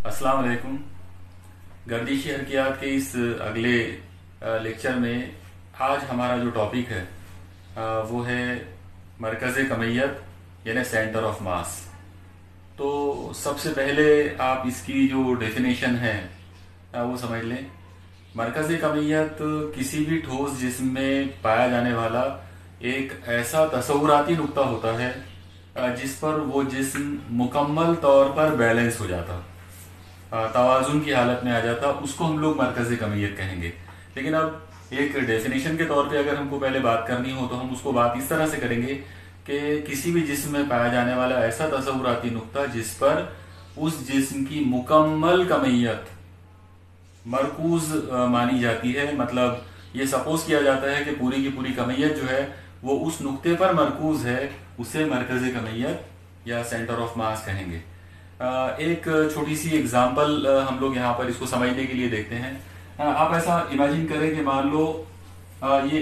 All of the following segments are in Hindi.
अस्सलाम वालेकुम। गर्दिशी हरकियात के इस अगले लेक्चर में आज हमारा जो टॉपिक है वो है मरकज़ कमय्यत यानी सेंटर ऑफ मास। तो सबसे पहले आप इसकी जो डेफिनेशन है वो समझ लें। मरकज़ कमय्यत किसी भी ठोस जिस्म में पाया जाने वाला एक ऐसा तसव्वुराती नुक्ता होता है जिस पर वो जिस्म मुकम्मल तौर पर बैलेंस हो जाता, तवाज़ुन की हालत में आ जाता, उसको हम लोग मरकज़ कमय्यत कहेंगे। लेकिन अब एक डेफिनेशन के तौर पे अगर हमको पहले बात करनी हो तो हम उसको बात इस तरह से करेंगे कि किसी भी जिस्म में पाया जाने वाला ऐसा तसव्वुराती नुक्ता जिस पर उस जिस्म की मुकम्मल कमय्यत मरकूज मानी जाती है। मतलब ये सपोज किया जाता है कि पूरी की पूरी कमय्यत जो है वो उस नुक्ते पर मरकूज है, उसे मरकज़ कमय्यत या सेंटर ऑफ मास कहेंगे। एक छोटी सी एग्जांपल हम लोग यहाँ पर इसको समझने के लिए देखते हैं। आप ऐसा इमेजिन करें कि मान लो ये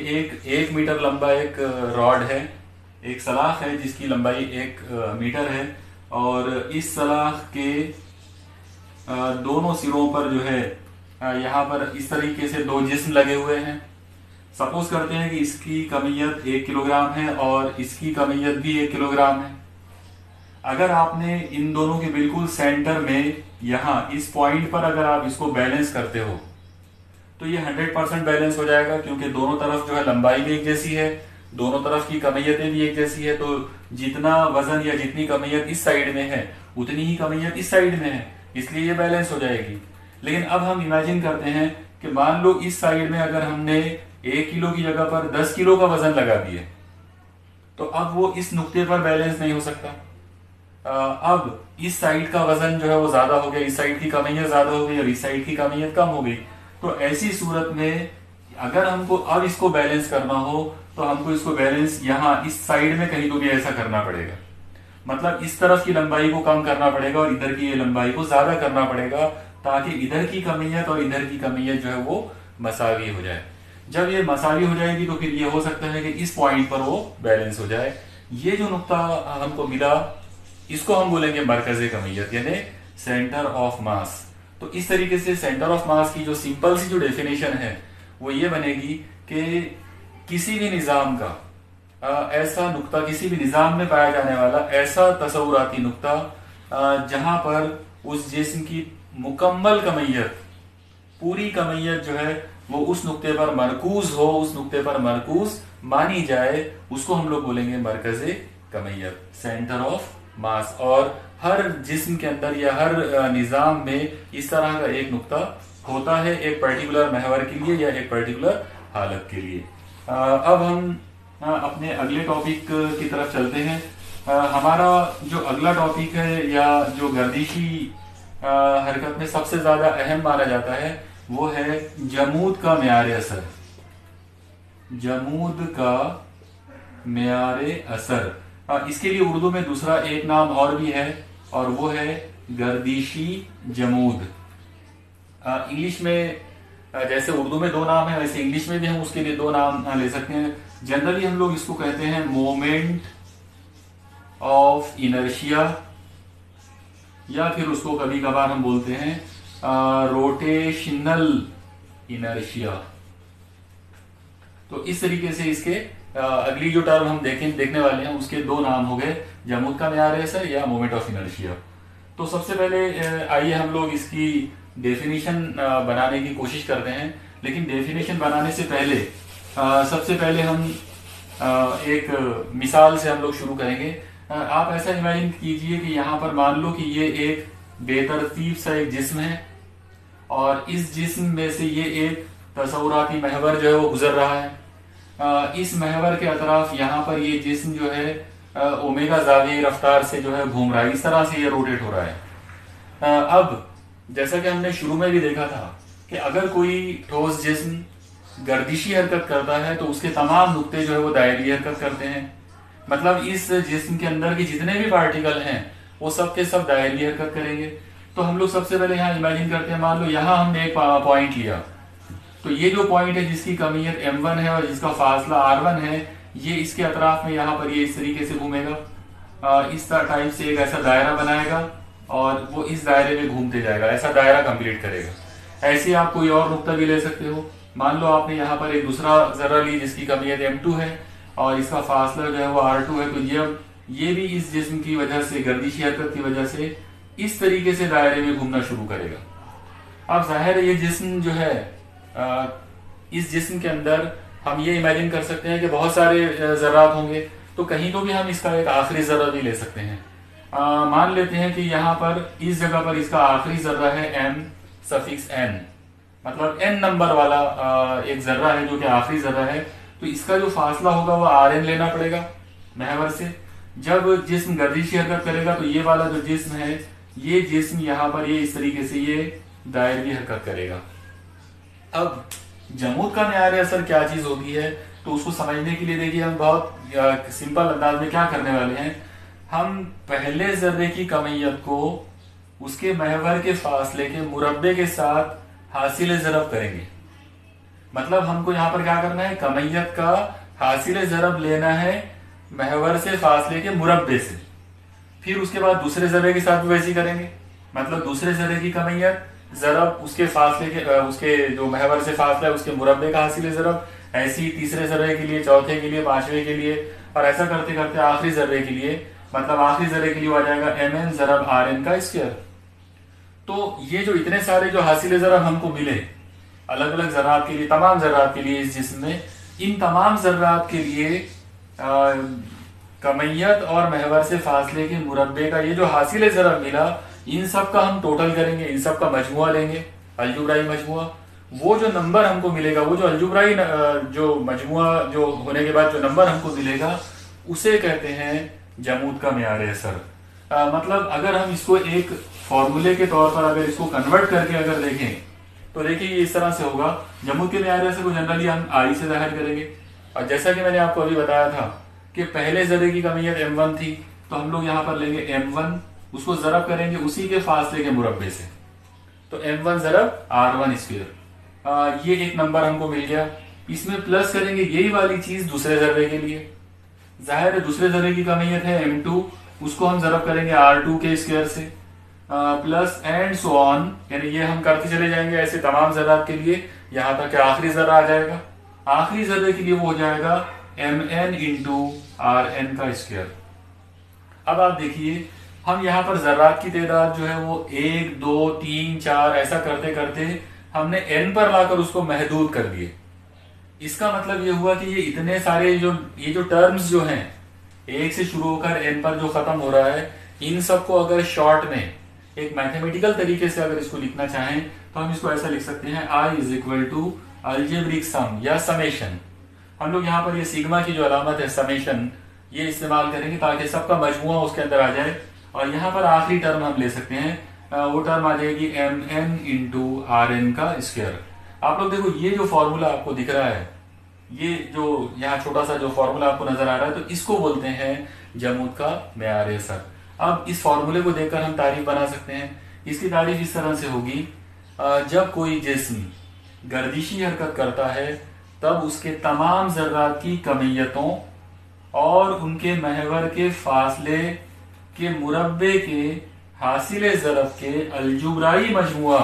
एक मीटर लंबा एक रॉड है, एक सलाख है जिसकी लंबाई 1 मीटर है, और इस सलाख के दोनों सिरों पर जो है यहाँ पर इस तरीके से दो जिस्म लगे हुए हैं। सपोज करते हैं कि इसकी कमय्यत 1 किलोग्राम है और इसकी कमय्यत भी 1 किलोग्राम है। अगर आपने इन दोनों के बिल्कुल सेंटर में यहाँ इस पॉइंट पर अगर आप इसको बैलेंस करते हो तो ये 100% बैलेंस हो जाएगा, क्योंकि दोनों तरफ जो है लंबाई भी एक जैसी है, दोनों तरफ की कमय्यतें भी एक जैसी है। तो जितना वजन या जितनी कमय्यत इस साइड में है उतनी ही कमय्यत इस साइड में है, इसलिए ये बैलेंस हो जाएगी। लेकिन अब हम इमेजिन करते हैं कि मान लो इस साइड में अगर हमने 1 किलो की जगह पर 10 किलो का वजन लगा दिए तो अब वो इस नुक्ते पर बैलेंस नहीं हो सकता। अब इस साइड का वजन जो है वो ज्यादा हो गया, इस साइड की कमय्यत ज्यादा हो गई और इस साइड की कमय्यत कम हो गई। तो ऐसी सूरत में अगर हमको अब इसको बैलेंस करना हो तो हमको इसको बैलेंस यहाँ इस साइड में कहीं तो भी ऐसा करना पड़ेगा। मतलब इस तरफ की लंबाई को कम करना पड़ेगा और इधर की ये लंबाई को ज्यादा करना पड़ेगा, ताकि इधर की कमय्यत और इधर की कमय्यत जो है वो मसावी हो जाए। जब ये मसावी हो जाएगी तो फिर ये हो सकता है कि इस पॉइंट पर वो बैलेंस हो जाए। ये जो नुक्ता हमको मिला इसको हम बोलेंगे मरकज़ कमय्यत यानी सेंटर ऑफ मास। तो इस तरीके से सेंटर ऑफ मास की जो सिंपल सी जो डेफिनेशन है वो ये बनेगी कि किसी भी निजाम का ऐसा नुक्ता, किसी भी निजाम में पाया जाने वाला ऐसा तसव्वुराती नुक्ता जहां पर उस जिस्म की मुकम्मल कमय्यत, पूरी कमय्यत जो है वो उस नुक्ते पर मरकूज हो, उस नुक्ते पर मरकूज मानी जाए, उसको हम लोग बोलेंगे मरकज़ कमय्यत, सेंटर ऑफ मास। और हर जिस्म के अंदर या हर निजाम में इस तरह का एक नुक्ता होता है, एक पर्टिकुलर महवर के लिए या एक पर्टिकुलर हालत के लिए। अब हम अपने अगले टॉपिक की तरफ चलते हैं। हमारा जो अगला टॉपिक है या जो गर्दिशी हरकत में सबसे ज्यादा अहम माना जाता है वो है जमूद का मेयारे असर। जमूद का मेयारे असर, इसके लिए उर्दू में दूसरा एक नाम और भी है और वो है गर्दिशी जमूद। इंग्लिश में जैसे उर्दू में 2 नाम है वैसे इंग्लिश में भी हम उसके लिए 2 नाम ले सकते हैं। जनरली हम लोग इसको कहते हैं मोमेंट ऑफ इनर्शिया, या फिर उसको कभी कभार हम बोलते हैं रोटेशनल इनर्शिया। तो इस तरीके से इसके अगली जो टर्म हम देखने वाले हैं उसके 2 नाम हो गए, जमूद का मेयारे असर या मोमेंट ऑफ इनर्शिया। तो सबसे पहले आइए हम लोग इसकी डेफिनेशन बनाने की कोशिश करते हैं। लेकिन डेफिनेशन बनाने से पहले सबसे पहले हम एक मिसाल से हम लोग शुरू करेंगे। आप ऐसा इमेजिन कीजिए कि यहाँ पर मान लो कि ये एक बेतरतीब सा एक जिस्म है और इस जिस्म में से ये एक तसव्वुराती महवर जो है वो गुजर रहा है। इस महवर के अतराफ यहाँ पर ये जिस्म जो है ओमेगा ज़ाविये रफ्तार से जो है घूम रहा है, इस तरह से ये रोटेट हो रहा है। अब जैसा कि हमने शुरू में भी देखा था कि अगर कोई ठोस जिस्म गर्दिशी हरकत करता है तो उसके तमाम नुक्ते जो है वो दायरी हरकत करते हैं। मतलब इस जिस्म के अंदर के जितने भी पार्टिकल हैं वो सब के सब दायरी हरकत करेंगे। तो हम लोग सबसे पहले यहाँ इमेजिन करते हैं, मान लो यहाँ हमने एक पॉइंट लिया, तो ये जो पॉइंट है जिसकी कमय्यत m1 है और जिसका फासला r1 है, ये इसके अतराफ में यहाँ पर ये इस तरीके से घूमेगा, इस टाइप से एक ऐसा दायरा बनाएगा और वो इस दायरे में घूमते जाएगा, ऐसा दायरा कंप्लीट करेगा। ऐसे आप कोई और नुक्ता भी ले सकते हो। मान लो आपने यहाँ पर एक दूसरा जर्रा ली जिसकी कमियत m2 है और इसका फासला जो है वो r2 है, तो ये भी इस जिस्म की वजह से, गर्दिशी हरकत की वजह से इस तरीके से दायरे में घूमना शुरू करेगा। अब जाहिर है ये जिस्म जो है, इस जिस्म के अंदर हम ये इमेजिन कर सकते हैं कि बहुत सारे जर्रात होंगे, तो कहीं तो भी हम इसका एक आखिरी जर्रा भी ले सकते हैं। मान लेते हैं कि यहाँ पर इस जगह पर इसका आखिरी जर्रा है m⁻n, मतलब n नंबर वाला एक जर्रा है जो कि आखिरी जर्रा है। तो इसका जो फासला होगा वो rn लेना पड़ेगा महवर से। जब जिस्म गर्दिशी हरकत करेगा तो ये वाला जो जिस्म है, ये जिस्म यहाँ पर ये इस तरीके से ये दायरवी हरकत करेगा। अब जमूद का मेयार असर क्या चीज होती है, तो उसको समझने के लिए देखिए हम बहुत सिंपल अंदाज में क्या करने वाले हैं। हम पहले जर्रे की कमियत को उसके महवर के फासले के मुरब्बे के साथ हासिल ज़रब करेंगे। मतलब हमको यहाँ पर क्या करना है, कमियत का हासिल ज़रब लेना है महवर से फासले के मुरब्बे से। फिर उसके बाद दूसरे जर्रे के साथ भी वैसे ही करेंगे, मतलब दूसरे जर्रे की कमियत ज़रब उसके फासले के उसके जो महवर से फासला है उसके मुरब्बे का हासिल ज़रब, ऐसी तीसरे जर्रे के लिए, चौथे के लिए, पांचवें के लिए, और ऐसा करते करते आखिरी जर्रे के लिए, मतलब आखिरी जर्रे के लिए आ जाएगा mn ज़रब rn का स्क्वायर। तो ये जो इतने सारे जो हासिल ज़रब हमको मिले अलग अलग जर्रात के लिए, तमाम जर्रात के लिए इस जिस्म में, इन तमाम जर्रात के लिए कमियत और महवर से फासले के मुरब्बे का ये जो हासिल ज़रब मिला, इन सब का हम टोटल करेंगे, इन सब का मजमुआ लेंगे, अलजुब्राई मजमुआ। वो जो नंबर हमको मिलेगा, वो जो अलजुब्राई जो मजमुआ जो होने के बाद जो नंबर हमको मिलेगा, उसे कहते हैं जमूद का मेयार असर। मतलब अगर हम इसको एक फॉर्मूले के तौर पर अगर इसको कन्वर्ट करके अगर देखें तो देखिए ये इस तरह से होगा। जमूद के मेयार असर को जनरली हम आई से जाहिर करेंगे, और जैसा कि मैंने आपको अभी बताया था कि पहले जर्रे की कमियत m1 थी, तो हम लोग यहाँ पर लेंगे m1, उसको ज़रब करेंगे उसी के फासले के मुरब्बे से, तो m1 ज़रब r1 स्क्वायर। ये एक नंबर हमको मिल गया। इसमें प्लस करेंगे यही वाली चीज दूसरे जर्रे के लिए। जाहिर है दूसरे जर्रे की कमियत है m2, उसको हम ज़रब करेंगे r2 के स्क्वायर से, प्लस एंड सो ऑन, यानी ये हम करते चले जाएंगे ऐसे तमाम जर्रात के लिए, यहाँ तक आखिरी जर्रा आ जाएगा। आखिरी जर्रे के लिए वो हो जाएगा mn इंटू rn का स्क्वायर। अब आप देखिए हम यहाँ पर जर्रात की तादाद जो है वो 1 2 3 4 ऐसा करते करते हमने n पर लाकर उसको महदूद कर दिए। इसका मतलब ये हुआ कि ये इतने सारे ये जो टर्म्स जो हैं 1 से शुरू होकर n पर जो खत्म हो रहा है, इन सबको अगर शॉर्ट में एक मैथमेटिकल तरीके से अगर इसको लिखना चाहें तो हम इसको ऐसा लिख सकते हैं, I is equal to algebraic sum या समेशन। हम लोग यहाँ पर ये सिग्मा की जो अलामत है समेशन, ये इस्तेमाल करेंगे ताकि सबका मजमुआ उसके अंदर आ जाए। और यहाँ पर आखिरी टर्म हम ले सकते हैं, वो टर्म आ जाएगी mn इंटू rn का स्क्वायर। आप लोग देखो ये जो फॉर्मूला आपको दिख रहा है, ये जो यहाँ छोटा सा जो फॉर्मूला आपको नजर आ रहा है, तो इसको बोलते हैं जमूद का मेयार असर। अब इस फॉर्मूले को देखकर हम तारीफ बना सकते हैं। इसकी तारीफ इस तरह से होगी, जब कोई जिस्म गर्दिशी हरकत करता है तब उसके तमाम जर्रात की कमियतों और उनके महवर के फासले के मुरब्बे के हासिल ज़रब के अलजुब्राई मजमुआ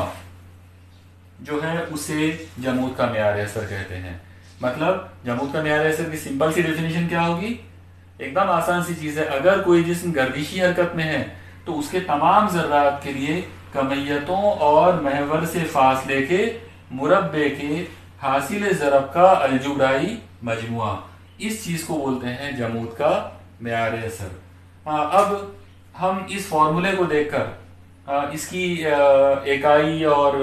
जो है उसे जमूद का मेयार असर कहते हैं। मतलब जमूद का मेयार असर की सिंपल सी डेफिनेशन क्या होगी, एकदम आसान सी चीज है। अगर कोई जिस्म गर्दिशी हरकत में है तो उसके तमाम जर्रात के लिए कमियतों और महवर से फासले के मुरब्बे के हासिल ज़रब का अलजुब्राई मजमुआ, इस चीज को बोलते हैं जमूद का मेयार असर। अब हम इस फॉर्मूले को देखकर इसकी इकाई और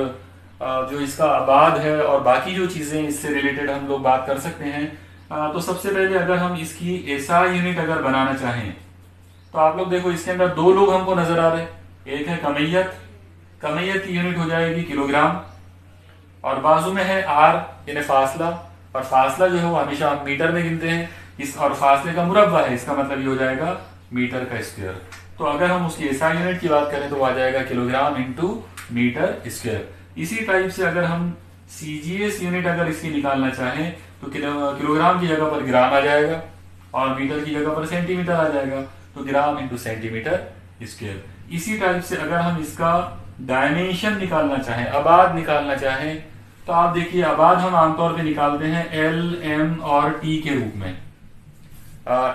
जो इसका आबाद है और बाकी जो चीजें इससे रिलेटेड हम लोग बात कर सकते हैं। तो सबसे पहले अगर हम इसकी एसआई यूनिट अगर बनाना चाहें तो आप लोग देखो इसके अंदर दो लोग हमको नजर आ रहे हैं, एक है कमियत, कमियत की यूनिट हो जाएगी किलोग्राम, और बाजू में है आर यानी फासला, और फासला जो है वो हमेशा हम मीटर में गिनते हैं, इस और फासले का मुरब्बा है, इसका मतलब ये हो जाएगा मीटर का स्क्वायर। तो अगर हम उसकी एसआई यूनिट की बात करें तो वो आ जाएगा किलोग्राम इंटू मीटर स्क्वायर। इसी टाइप से अगर हम सीजीएस यूनिट अगर इसकी निकालना चाहें तो किलोग्राम की जगह पर ग्राम आ जाएगा और मीटर की जगह पर सेंटीमीटर आ जाएगा, तो ग्राम इंटू सेंटीमीटर स्क्वायर। इसी टाइप से अगर हम इसका डायमेंशन निकालना चाहें, आबाद निकालना चाहें, तो आप देखिए आबाद हम आमतौर पे निकालते हैं एल, एम और टी के रूप में।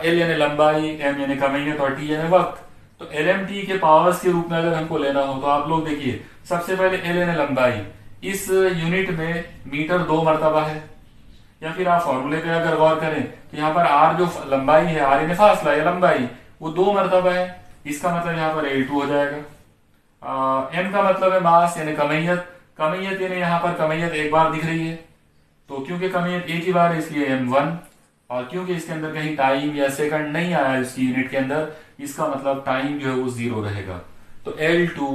एल यानी लंबाई, एम यानी कमीयत और टी यानी वक्त। तो एल एम टी के पावर्स के रूप में अगर हमको लेना हो तो आप लोग देखिए, सबसे पहले एल यानी लंबाई, इस यूनिट में मीटर 2 मरतबा है। या फिर आप फॉर्मूले पे अगर गौर करें तो यहाँ पर आर जो लंबाई है, आर यानी फासला या लंबाई, वो 2 मरतबा है। इसका मतलब यहाँ पर L2 हो जाएगा। एम का मतलब है मास यानी कमीयत। कमीयत यानी यहाँ पर कमीयत एक बार दिख रही है, तो क्योंकि कमीयत एक ही बार है इसलिए M1, और क्योंकि इसके अंदर कहीं टाइम या सेकंड नहीं आया इसकी यूनिट के अंदर, इसका मतलब टाइम जो है वो 0 रहेगा। तो L2,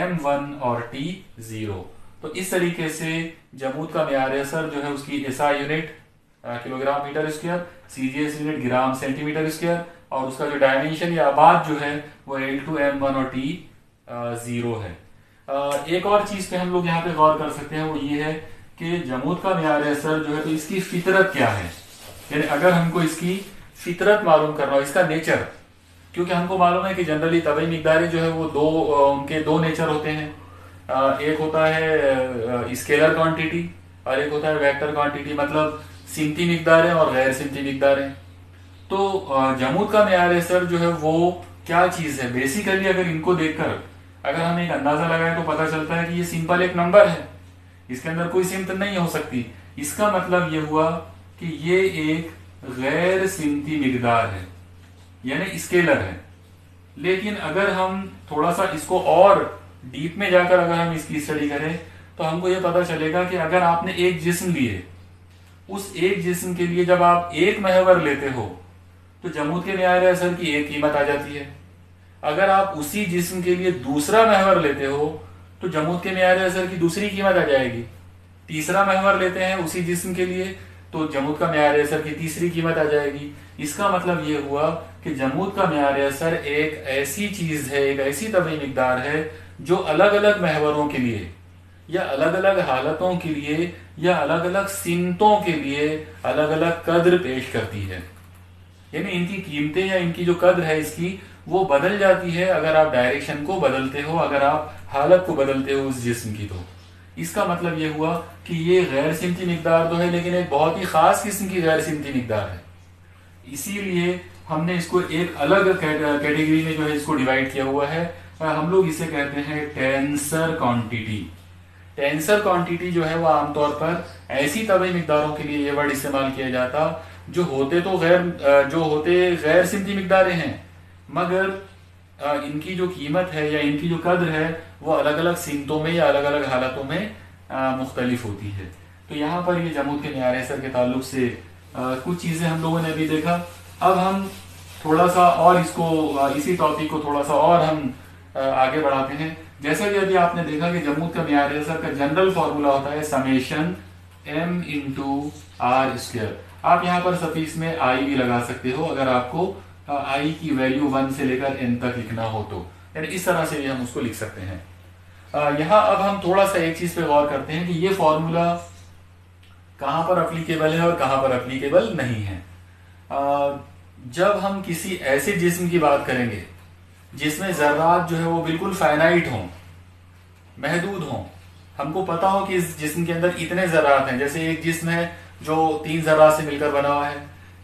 M1 और T 0। तो इस तरीके से जमूद का म्यार असर जो है उसकी SI unit kilogram metre square, CGS unit gram centimetre square, और उसका जो डायमेंशन या आबाद जो है वो L2, M1 और T 0 है। एक और चीज पे हम लोग यहाँ पे गौर कर सकते हैं, वो ये है कि जमूद का म्यार असर जो है तो इसकी फितरत क्या है। यानी अगर हमको इसकी फितरत मालूम करना हो, इसका नेचर, क्योंकि हमको मालूम है कि जनरली तबई मिकदारें जो है वो उनके दो नेचर होते हैं। एक होता है स्केलर क्वांटिटी और एक होता है वेक्टर क्वांटिटी, मतलब सिमती मिकदारें और गैर सिमती मिकदारें। तो जमूद का म्यार असर जो है वो क्या चीज है, बेसिकली अगर इनको देखकर अगर हम एक अंदाजा लगाएं तो पता चलता है कि ये सिंपल एक नंबर है, इसके अंदर कोई सिमत नहीं हो सकती। इसका मतलब ये हुआ कि ये एक गैर सिमती मिकदार है, यानी स्केलर है। लेकिन अगर हम थोड़ा सा इसको और डीप में जाकर अगर हम इसकी स्टडी करें तो हमको ये पता चलेगा कि अगर आपने एक जिस्म लिए, उस एक जिस्म के लिए जब आप एक महवर लेते हो तो जमूद के म्यार असर की एक कीमत आ जाती है। अगर आप उसी जिस्म के लिए दूसरा महवर लेते हो तो जमूद के म्यार असर की दूसरी कीमत आ जाएगी। तीसरा महवर लेते हैं उसी जिस्म के लिए तो जमूद का म्यार असर की तीसरी कीमत आ जाएगी। इसका मतलब ये हुआ कि जमूद का म्यार असर एक ऐसी चीज है, एक ऐसी तबई मिकदार है जो अलग अलग महवरों के लिए या अलग अलग हालतों के लिए या अलग अलग सिमतों के लिए अलग अलग कद्र पेश करती है। यानी इनकी कीमतें या इनकी जो कद्र है इसकी वो बदल जाती है अगर आप डायरेक्शन को बदलते हो, अगर आप हालत को बदलते हो उस जिस्म की। तो इसका मतलब ये हुआ कि ये गैर सिमती मिकदार तो है, लेकिन एक बहुत ही खास किस्म की गैर सिमती मिकदार है। इसीलिए हमने इसको एक अलग कैटेगरी में जो है इसको डिवाइड किया हुआ है। हम लोग इसे कहते हैं टेंसर क्वांटिटी। टेंसर क्वांटिटी जो है वो आमतौर पर ऐसी तबई मिकदारों के लिए ये वर्ड इस्तेमाल किया जाता जो होते गैर सिमती मिकदारें हैं, मगर इनकी जो कीमत है या इनकी जो कद्र है वो अलग अलग सिमतों में या अलग अलग हालतों में मुख्तलिफ होती है। तो यहाँ पर ये जमूद के म्यार असर के ताल्लुक से कुछ चीजें हम लोगों ने अभी देखा। अब हम थोड़ा सा और इसी टॉपिक को थोड़ा सा और हम आगे बढ़ाते हैं। जैसा कि अभी आपने देखा कि जमूद का म्यार असर का जनरल फॉर्मूला होता है summation m into R square. आप यहाँ पर सफिक्स में आई भी लगा सकते हो अगर आपको आई की वैल्यू 1 से लेकर n तक लिखना हो तो, यानी इस तरह से भी हम उसको लिख सकते हैं। यहाँ अब हम थोड़ा सा एक चीज पे गौर करते हैं कि ये फॉर्मूला कहाँ पर अप्लीकेबल है और कहाँ पर अप्लीकेबल नहीं है। जब हम किसी ऐसे जिस्म की बात करेंगे जिसमें जर्रात जो है वो बिल्कुल फाइनाइट हों, महदूद हों, हमको पता हो कि इस जिस्म के अंदर इतने जर्रात हैं, जैसे एक जिस्म है जो 3 जर्रात से मिलकर बना हुआ है,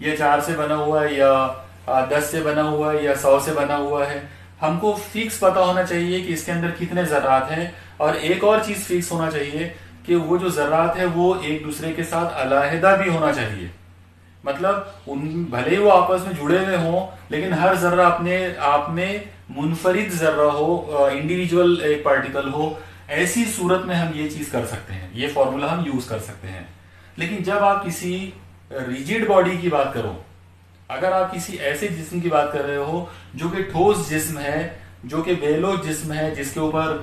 या 4 से बना हुआ है, या 10 से बना हुआ है, या 100 से बना हुआ है। हमको फिक्स पता होना चाहिए कि इसके अंदर कितने जर्रात हैं। और एक और चीज फिक्स होना चाहिए कि वो जो जर्रात है वो एक दूसरे के साथ अलहदा भी होना चाहिए। मतलब भले ही वो आपस में जुड़े हुए हों, लेकिन हर जर्रा अपने आप में मुनफरिद जर्रा हो, इंडिविजुअल एक पार्टिकल हो। ऐसी सूरत में हम ये चीज कर सकते हैं, ये फॉर्मूला हम यूज कर सकते हैं। लेकिन जब आप किसी रिजिड बॉडी की बात करो, अगर आप किसी ऐसे जिस्म की बात कर रहे हो जो कि ठोस जिस्म है, जो कि बेलोच जिस्म है, जिसके ऊपर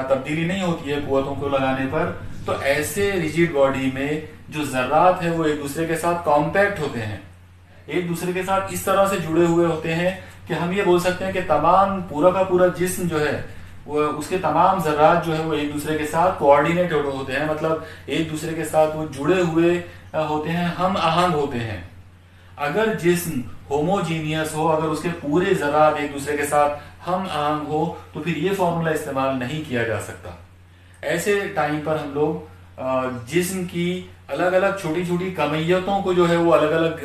तब्दीली नहीं होती है कुव्वतों को लगाने पर, तो ऐसे रिजिड बॉडी में जो जर्रात है वो एक दूसरे के साथ कॉम्पैक्ट होते हैं, एक दूसरे के साथ इस तरह से जुड़े हुए होते हैं कि हम ये बोल सकते हैं कि तमाम पूरा का पूरा जिस्म जो है वो उसके तमाम जर्रात जो है वो एक दूसरे के साथ कोऑर्डिनेट होते हैं, मतलब एक दूसरे के साथ वो जुड़े हुए होते हैं, हम आहंग होते हैं। अगर जिस्म होमोजीनियस हो, अगर उसके पूरे जर्रात एक दूसरे के साथ हम आंग हो तो फिर ये फॉर्मूला इस्तेमाल नहीं किया जा सकता। ऐसे टाइम पर हम लोग जिस्म की अलग अलग छोटी छोटी कमियतों को जो है वो अलग अलग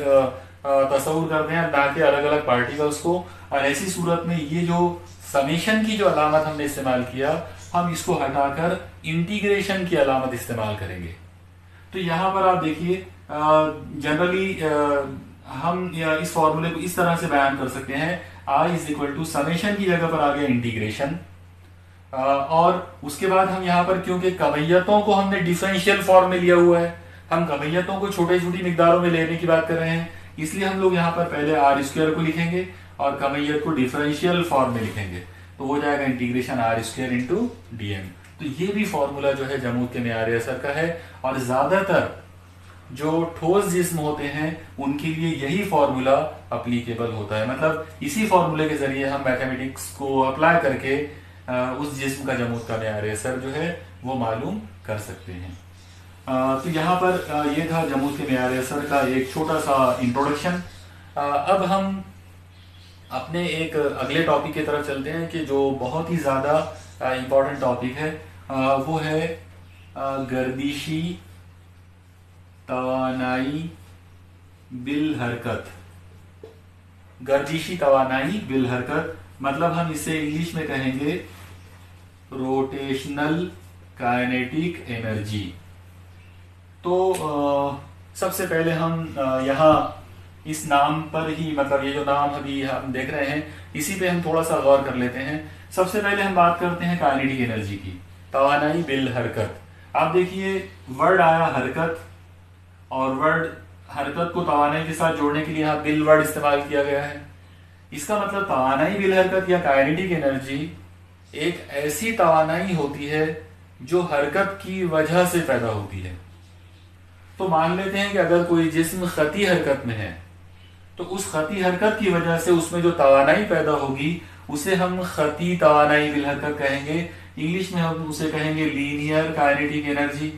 तस्वुर करते हैं, ना कि अलग अलग पार्टिकल्स को। और ऐसी सूरत में ये जो समेशन की जो अलामत हमने इस्तेमाल किया, हम इसको हटाकर इंटीग्रेशन की अलामत इस्तेमाल करेंगे। तो यहाँ पर आप देखिए जनरली हम इस फॉर्मूले को इस तरह से बयान कर सकते हैं, I is equal to summation की जगह पर आ गया इंटीग्रेशन, और उसके बाद हम यहाँ पर क्योंकि कमियतों को हमने डिफरेंशियल फॉर्म में लिया हुआ है, हम कमियतों को छोटे छोटी मिकदारों में लेने की बात कर रहे हैं, इसलिए हम लोग यहाँ पर पहले आर स्क्वायर को लिखेंगे और कमियत को डिफरेंशियल फॉर्म में लिखेंगे, तो हो जाएगा integration R square into D M. तो ये भी फॉर्मूला जो है जमूद के मेयार असर का है, और ज्यादातर जो ठोस जिस्म होते हैं उनके लिए यही फॉर्मूला अप्लीकेबल होता है। मतलब इसी फॉर्मूले के जरिए हम मैथमेटिक्स को अप्लाई करके उस जिस्म का जमूद का मेयार असर जो है वो मालूम कर सकते हैं। तो यहाँ पर ये था जमूद के मेयार असर का एक छोटा सा इंट्रोडक्शन। अब हम अपने एक अगले टॉपिक की तरफ चलते हैं कि जो बहुत ही ज़्यादा इम्पोर्टेंट टॉपिक है, वो है गर्दिशी तवानाई बिल हरकत। गर्दिशी तवानाई बिल हरकत मतलब हम इसे इंग्लिश में कहेंगे रोटेशनल काइनेटिक एनर्जी। तो सबसे पहले हम यहाँ इस नाम पर ही, मतलब ये जो नाम अभी हम देख रहे हैं इसी पे हम थोड़ा सा गौर कर लेते हैं। सबसे पहले हम बात करते हैं काइनेटिक एनर्जी की, तवानाई बिल हरकत। आप देखिए वर्ड आया हरकत, और वर्ड हरकत को तवानाई के साथ जोड़ने के लिए यहाँ बिल वर्ड इस्तेमाल किया गया है। इसका मतलब तवानाई बिल हरकत या काइनेटिक एनर्जी एक ऐसी तवानाई होती है जो हरकत की वजह से पैदा होती है। तो मान लेते हैं कि अगर कोई जिस्म खती हरकत में है तो उस खती हरकत की वजह से उसमें जो तवानाई पैदा होगी उसे हम खती तवानाई बिल हरकत कहेंगे। इंग्लिश में हम उसे कहेंगे लीनियर काइनेटिक एनर्जी।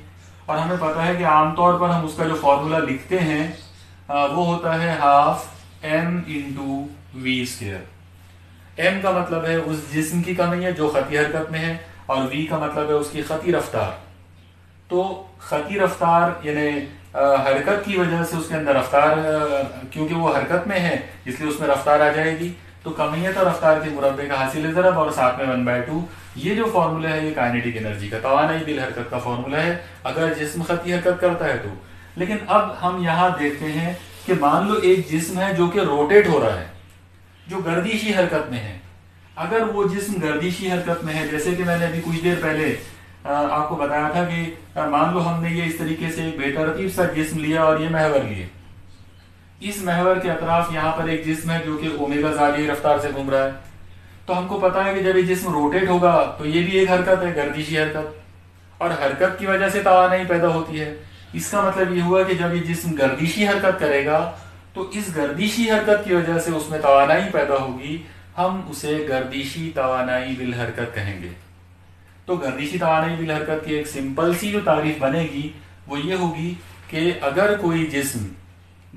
और हमें पता है कि आमतौर पर हम उसका जो फॉर्मूला लिखते हैं वो होता है half M into V square. M का मतलब है उस जिस्म की कमियत जो खती हरकत में है, और वी का मतलब है उसकी खती रफ्तार। तो खती रफ्तार यानी हरकत की वजह से उसके अंदर रफ्तार, क्योंकि वो हरकत में है इसलिए उसमें रफ्तार आ जाएगी। तो कमियत और रफ्तार के मुरब्बे का हासिल ज़रब और साथ में 1/2, ये जो फॉर्मूला है ये काइनेटिक एनर्जी का, तवानाई बिल हरकत का फॉर्मूला है अगर जिस्म खती हरकत करता है तो। लेकिन अब हम यहाँ देखते हैं कि मान लो एक जिस्म है जो कि रोटेट हो रहा है, जो गर्दिशी हरकत में है। अगर वो जिस्म गर्दिशी हरकत में है, जैसे कि मैंने अभी कुछ देर पहले आपको बताया था कि मान लो हमने ये इस तरीके से एक बेतरतीब सा जिस्म लिया और ये महवर लिए, इस महवर के अतराफ यहाँ पर एक जिस्म है जो कि ओमेगा ज़ावियाई रफ्तार से घूम रहा है। तो हमको पता है कि जब ये जिस्म रोटेट होगा तो ये भी एक हरकत है, गर्दिशी हरकत, और हरकत की वजह से तवानाई पैदा होती है। इसका मतलब ये हुआ कि जब ये जिस्म गर्दिशी हरकत करेगा तो इस गर्दिशी हरकत की वजह से उसमें तवानाई पैदा होगी, हम उसे गर्दिशी तवानाई बिल हरकत कहेंगे। तो गर्दिशी तवानाई बिल हरकत की एक सिंपल सी जो तारीफ बनेगी वो ये होगी कि अगर कोई जिस्म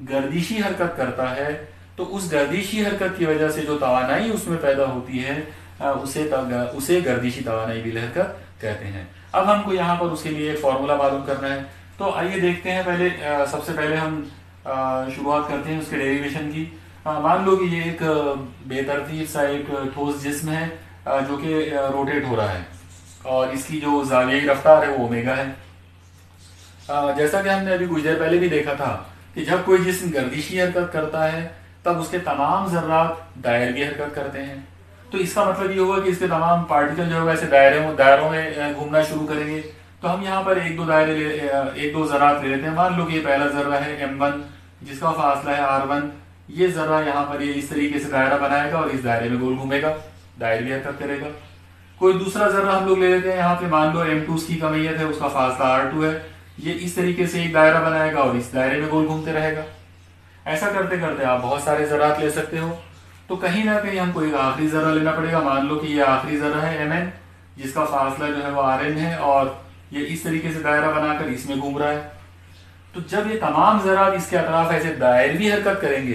गर्दिशी हरकत करता है तो उस गर्दिशी हरकत की वजह से जो तवानाई उसमें पैदा होती है उसे गर्दिशी तवानाई बिल हरकत कहते हैं। अब हमको यहाँ पर उसके लिए एक फॉर्मूला मालूम करना है। तो आइए देखते हैं, पहले सबसे पहले हम शुरुआत करते हैं उसके डेरिवेशन की। मान लो कि ये एक बेतरतीब सा एक ठोस जिस्म है जो कि रोटेट हो रहा है, और इसकी जो ज़ावियाई रफ्तार है वो ओमेगा है। जैसा कि हमने अभी कुछ देर पहले भी देखा था कि जब कोई जिस्म गर्दिशी हरकत करता है तब उसके तमाम जर्रात दायरगी हरकत करते हैं। तो इसका मतलब ये हुआ कि इसके तमाम पार्टिकल जो है वैसे दायरों में घूमना शुरू करेंगे। तो हम यहाँ पर एक दो ज़रात ले लेते हैं। मान लो कि ये पहला ज़र्रा है m1 जिसका फासला है r1। ये ज़र्रा यहाँ पर ये इस तरीके से दायरा बनाएगा और इस दायरे में गोल घूमेगा, दायरगी हरकत करेगा। कोई दूसरा ज़र्रा हम लोग ले लेते हैं, यहाँ पे मान लो m2 उसकी कमियत है, उसका फासला r2 है। ये इस तरीके से एक दायरा बनाएगा और इस दायरे में गोल घूमते रहेगा। ऐसा करते करते आप बहुत सारे ज़रात ले सकते हो। तो कहीं ना कहीं हमको एक आखिरी ज़र्रा लेना पड़ेगा। मान लो कि ये आखिरी ज़र्रा है mn जिसका फासला जो है वो rn है, और ये इस तरीके से दायरा बनाकर इसमें घूम रहा है। तो जब ये तमाम ज़रात इसके अतराफ ऐसे दायरवी हरकत करेंगे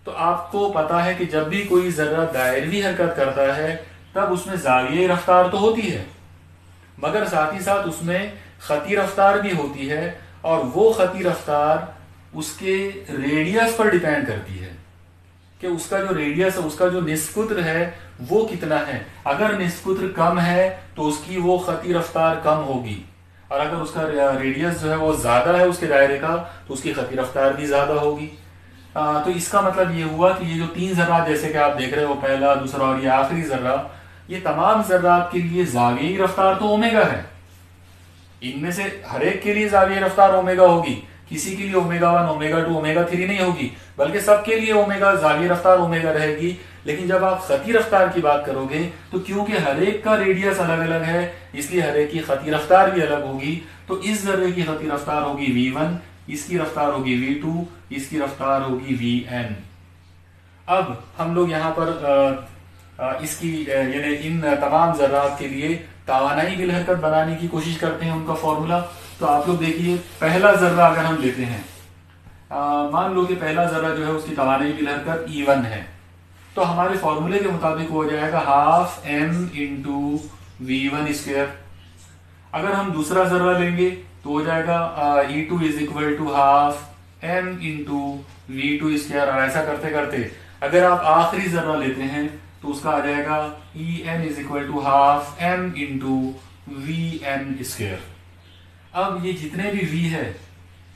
तो आपको पता है कि जब भी कोई जर्रा दायरवी हरकत करता है तब उसमें जाविये रफ्तार तो होती है, मगर साथ ही साथ उसमें खती रफ्तार भी होती है, और वो खती रफ्तार उसके रेडियस पर डिपेंड करती है कि उसका जो रेडियस है, उसका जो निस्कुत्र है वो कितना है। अगर निस्कुत्र कम है तो उसकी वो खती रफ्तार कम होगी, और अगर उसका रेडियस जो है वो ज्यादा है उसके दायरे का तो उसकी खती रफ्तार भी ज्यादा होगी। तो इसका मतलब ये हुआ कि ये जो तीन जर्रात जैसे कि आप देख रहे हो, पहला, दूसरा और ये आखिरी जर्रा, ये तमाम जर्रात के लिए जाविये रफ्तार तो ओमेगा है। इनमें से हर एक के लिए जाविये रफ्तार ओमेगा होगी, किसी के लिए ओमेगा 1, ओमेगा 2, ओमेगा 3 नहीं होगी, बल्कि सबके लिए ओमेगा जाविये रफ्तार ओमेगा रहेगी। लेकिन जब आप खती रफ्तार की बात करोगे तो क्योंकि हर एक का रेडियस अलग अलग है, इसलिए हर एक की खती रफ्तार भी अलग होगी। तो इस जर्रे की खती रफ्तार होगी v1, इसकी रफ्तार होगी v2, इसकी रफ्तार होगी vn। अब हम लोग यहाँ पर इसकी यानी इन तमाम जर्रात के लिए तवानाई बिल हरकत बनाने की कोशिश करते हैं, उनका फॉर्मूला। तो आप लोग देखिए, पहला जर्रा अगर हम लेते हैं, मान लो कि पहला जर्रा जो है उसकी तवानाई बिल हरकत E1 है, तो हमारे फॉर्मूले के मुताबिक हो जाएगा हाफ m इंटू v1²। अगर हम दूसरा जर्रा लेंगे तो हो जाएगा E2 is equal to half m into v2²। और ऐसा करते करते अगर आप आखिरी जर्रा लेते हैं तो उसका आ जाएगा En is equal to half m into vn²। अब ये जितने भी v है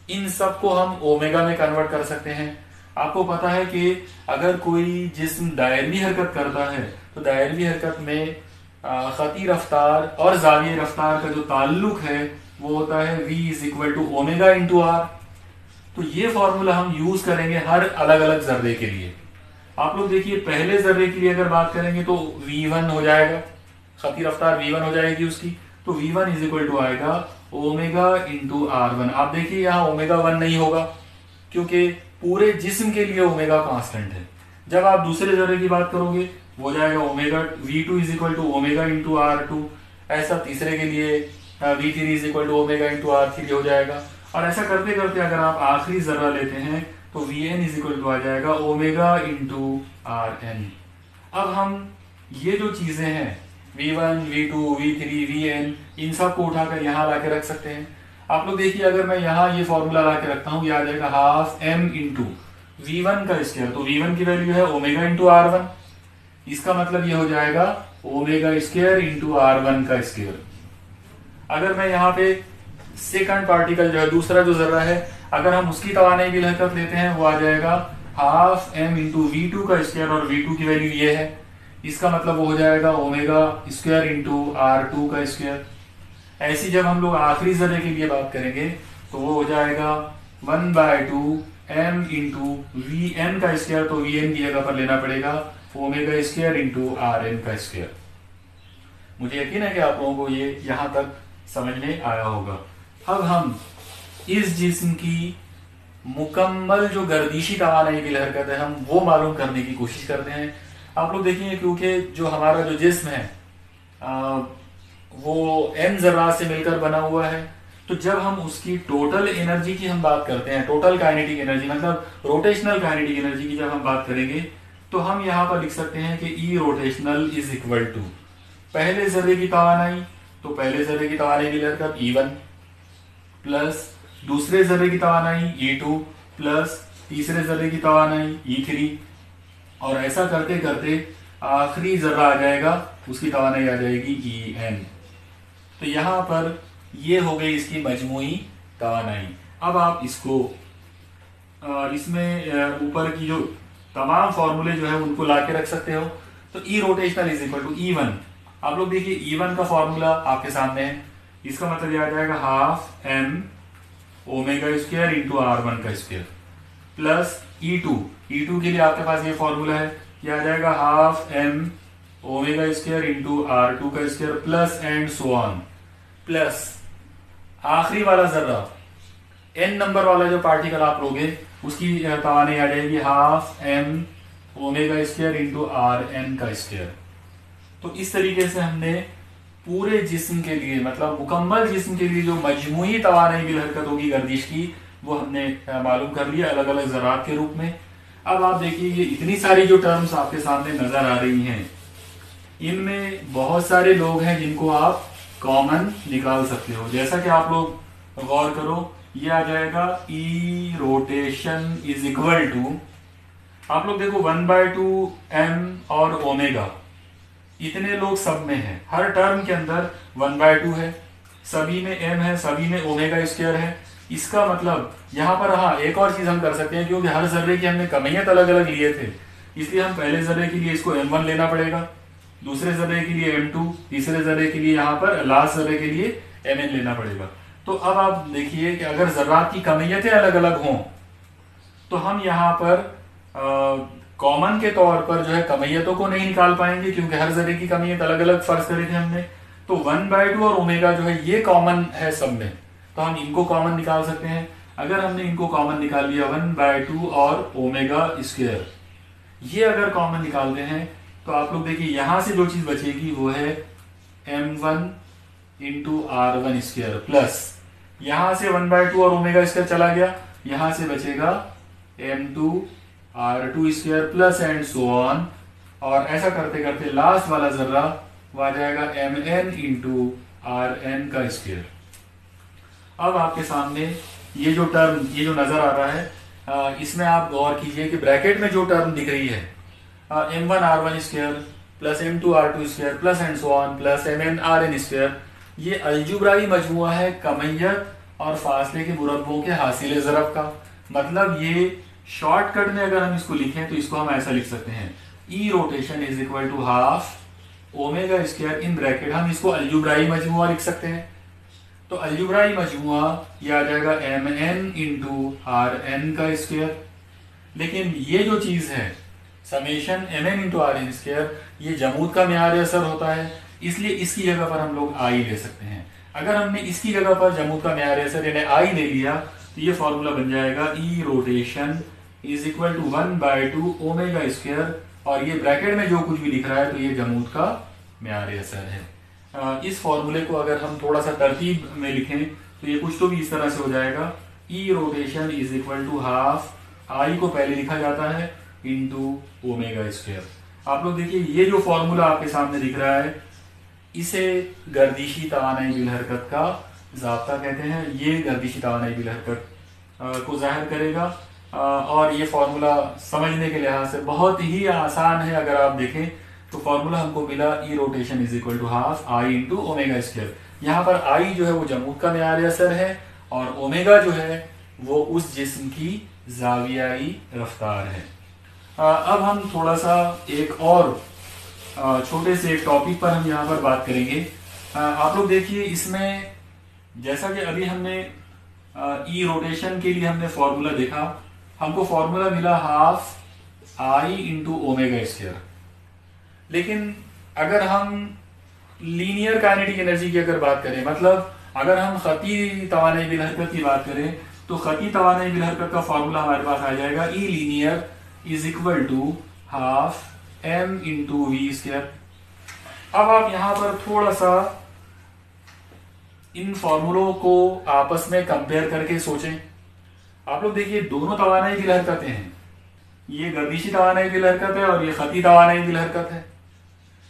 इन सब को हम ओमेगा में कन्वर्ट कर सकते हैं। आपको पता है कि अगर कोई जिस्म दायरवी हरकत करता है तो दायरवी हरकत में खती रफ्तार और जाविये रफ्तार का जो ताल्लुक है वो होता है v is equal to omega into R. तो ये फॉर्मूला हम यूज करेंगे हर अलग अलग जर्रे के लिए। आप लोग देखिए, पहले जर्रे के लिए अगर बात करेंगे तो v1 हो जाएगा, खती रफ्तार v1 हो जाएगी उसकी, तो v1 इज इक्वल टू आएगा ओमेगा इंटू r1। आप देखिए यहाँ ओमेगा 1 नहीं होगा क्योंकि पूरे जिस्म के लिए ओमेगा कांस्टेंट है। जब आप दूसरे जर्रे की बात करोगे वो जाएगा omega v2 is equal to omega into r2। ऐसा तीसरे के लिए v3 is equal to omega into r3 हो जाएगा। और ऐसा करते करते अगर आप आखिरी जर्रा लेते हैं तो vn इज इक्वल टू आ जाएगा ओमेगा इंटू rn। अब हम ये जो चीजें हैं v1, v2, v3, vn, इन सब को उठाकर यहाँ लाके रख सकते हैं। आप लोग देखिए, अगर मैं यहाँ ये फॉर्मूला लाके रखता हूँ, ये आ जाएगा हाफ m इंटू v1 का स्क्वायर। तो v1 की वैल्यू है ओमेगा इंटू r1, इसका मतलब ये हो जाएगा ओमेगा स्क्वायर इंटू r1 का स्क्वायर। अगर मैं यहाँ पे सेकंड पार्टिकल जो है, दूसरा जो जर्रा है, अगर हम उसकी तवानाई बिल हरकत लेते हैं वो आ जाएगा हाफ m इंटू v2 का स्क्वायर, और v2 की वैल्यू ये है, इसका मतलब वो हो जाएगा ओमेगा स्क्वायर इंटू r2 का स्क्वायर। ऐसी जब हम लोग आखिरी जर्रे के लिए बात करेंगे तो वो हो जाएगा 1/2 m इंटू vn का स्क्वायर। तो vn की जगह पर लेना पड़ेगा ओमेगा स्क्वायर इंटू rn का स्क्वायर। मुझे यकीन है कि आप लोगों को ये यहां तक समझ में आया होगा। अब हम इस जिस्म की मुकम्मल जो गर्दिशी तवानाई बिल हरकत है हम वो मालूम करने की कोशिश करते हैं। आप लोग देखिए, क्योंकि जो हमारा जो जिस्म है वो n जर्रात से मिलकर बना हुआ है, तो जब हम उसकी टोटल एनर्जी की हम बात करते हैं, टोटल काइनेटिक एनर्जी मतलब रोटेशनल काइनेटिक एनर्जी की जब हम बात करेंगे तो हम यहाँ पर लिख सकते हैं कि ई रोटेशनल इज इक्वल टू पहले जर्रे की तवानाई, तो पहले जर्रे की तवानाई बिल हरकत E1 प्लस दूसरे जर्रे की तवानाई E2 प्लस तीसरे जर्रे की तवानाई E3, और ऐसा करते करते आखिरी जर्रा आ जाएगा, उसकी तवानाई आ जाएगी En। तो यहाँ पर ये हो गई इसकी मजमूई तवानाई। अब आप इसको इसमें ऊपर की जो तमाम फॉर्मूले जो है उनको ला के रख सकते हो। तो E rotational is equal to E1। आप लोग देखिए, E1 का फॉर्मूला आपके सामने है, इसका मतलब ये आ जाएगा half m omega square into r1 का स्क्वायर प्लस E2 के लिए आपके पास ये फॉर्मूला है, ये आ जाएगा half m omega square into r2 का square plus and so on, plus आखिरी वाला जर्रा n नंबर वाला जो पार्टिकल आप लोगे उसकी तवानाई आ जाएगी half m omega square into rn का स्क्वायर। तो इस तरीके से हमने पूरे जिस्म के लिए मतलब मुकम्मल जिस्म के लिए जो मजमूई तवानाई बिल हरकत होगी गर्दिश की वो हमने मालूम कर लिया अलग अलग जरात के रूप में। अब आप देखिए ये इतनी सारी जो टर्म्स आपके सामने नजर आ रही हैं, इनमें बहुत सारे लोग हैं जिनको आप कॉमन निकाल सकते हो। जैसा कि आप लोग गौर करो, ये आ जाएगा E rotation is equal to, आप लोग देखो 1/2 m और ओमेगा, इतने लोग सब में है, हर टर्म के अंदर 1/2 है, सभी में m है, सभी में ओमेगा स्क्वायर है। इसका मतलब यहाँ पर हाँ एक और चीज हम कर सकते हैं, क्योंकि हर जर्रे की हमने कमियत अलग अलग लिए थे, इसलिए हम पहले जर्रे के लिए इसको m1 लेना पड़ेगा, दूसरे जर्रे के लिए m2, तीसरे जर्रे के लिए यहाँ पर लास्ट जर्रे के लिए mn लेना पड़ेगा। तो अब आप देखिए कि अगर जर्रात की कमियतें अलग अलग हों तो हम यहाँ पर कॉमन के तौर पर जो है कमियतों को नहीं निकाल पाएंगे, क्योंकि हर जर्रे की कमियत अलग अलग फर्ज करे थे हमने। तो 1/2 और ओमेगा जो है ये कॉमन है सब में, तो हम इनको कॉमन निकाल सकते हैं। अगर हमने इनको कॉमन निकाल लिया 1/2 और ओमेगा स्क्वायर, ये अगर कॉमन निकालते हैं तो आप लोग देखिए यहां से जो चीज बचेगी वो है m1 into r1 square plus, यहां से 1/2 और ओमेगा स्क्वायर चला गया, यहां से बचेगा m2 r2 square plus and so on, और ऐसा करते करते लास्ट वाला जर्रा वो आ जाएगा mn इंटू rn का स्क्वायर। अब आपके सामने ये जो टर्म ये जो नजर आ रहा है, इसमें आप गौर कीजिए कि ब्रैकेट में जो टर्म दिख रही है m1 r1 square plus m2 r2 square plus and so on plus mn rn square, ये अलजुब्राई मजमुआ है कमियत और फासले के मुरब्बों के हासिल ज़रब का। मतलब ये शॉर्टकट में अगर हम इसको लिखें तो इसको हम ऐसा लिख सकते हैं, E rotation is equal to half omega square in bracket, हम इसको अलजुब्राई मजमुआ लिख सकते हैं। तो अलजुब्राई मजमुआ ये आ जाएगा mn इंटू rn का स्क्वायर। लेकिन ये जो चीज है summation mn into rn square, ये जमूद का मेयार असर होता है, इसलिए इसकी जगह पर हम लोग आई ले सकते हैं। अगर हमने इसकी जगह पर जमूद का मेयार असर यानी आई ले लिया तो ये फॉर्मूला बन जाएगा E rotation is equal to 1/2 omega square, और ये ब्रैकेट में जो कुछ भी लिख रहा है तो ये जमूद का मेयार असर है। इस फॉर्मूले को अगर हम थोड़ा सा तरतीब में लिखें तो ये कुछ तो भी इस तरह से हो जाएगा, E rotation is equal to half I को पहले लिखा जाता है इंटू ओमेगा स्क्वायर। आप लोग देखिए ये जो फॉर्मूला आपके सामने दिख रहा है इसे गर्दिशी तवानाई बिल हरकत का ज़ाब्ता कहते हैं। ये गर्दिशी तवानाई बिल हरकत को जाहिर करेगा, और ये फॉर्मूला समझने के लिहाज से बहुत ही आसान है। अगर आप देखें तो फॉर्मूला हमको मिला E rotation is equal to half I into omega square. यहाँ पर आई जो है वो जमूद का मेयार असर है और ओमेगा जो है वो उस जिस्म की जावियाई रफ्तार है। अब हम थोड़ा सा एक और छोटे से एक टॉपिक पर हम यहाँ पर बात करेंगे। आप लोग देखिए इसमें जैसा कि अभी हमने ई रोटेशन के लिए हमने फॉर्मूला देखा, हमको फॉर्मूला मिला half I into omega square. लेकिन अगर हम लीनियर काइनेटिक एनर्जी की अगर बात करें, मतलब अगर हम खती तवानाई बिल हरकत की बात करें तो खती तवानाई बिल हरकत का फॉर्मूला हमारे पास आ जाएगा E linear is equal to half m into V square. अब आप यहां पर थोड़ा सा इन फॉर्मूलों को आपस में कंपेयर करके सोचें। आप लोग देखिए दोनों तवानाई बिल हरकतें हैं, ये गर्दिशी तवानाई बिल हरकत है और ये खती तवानाई बिल हरकत है।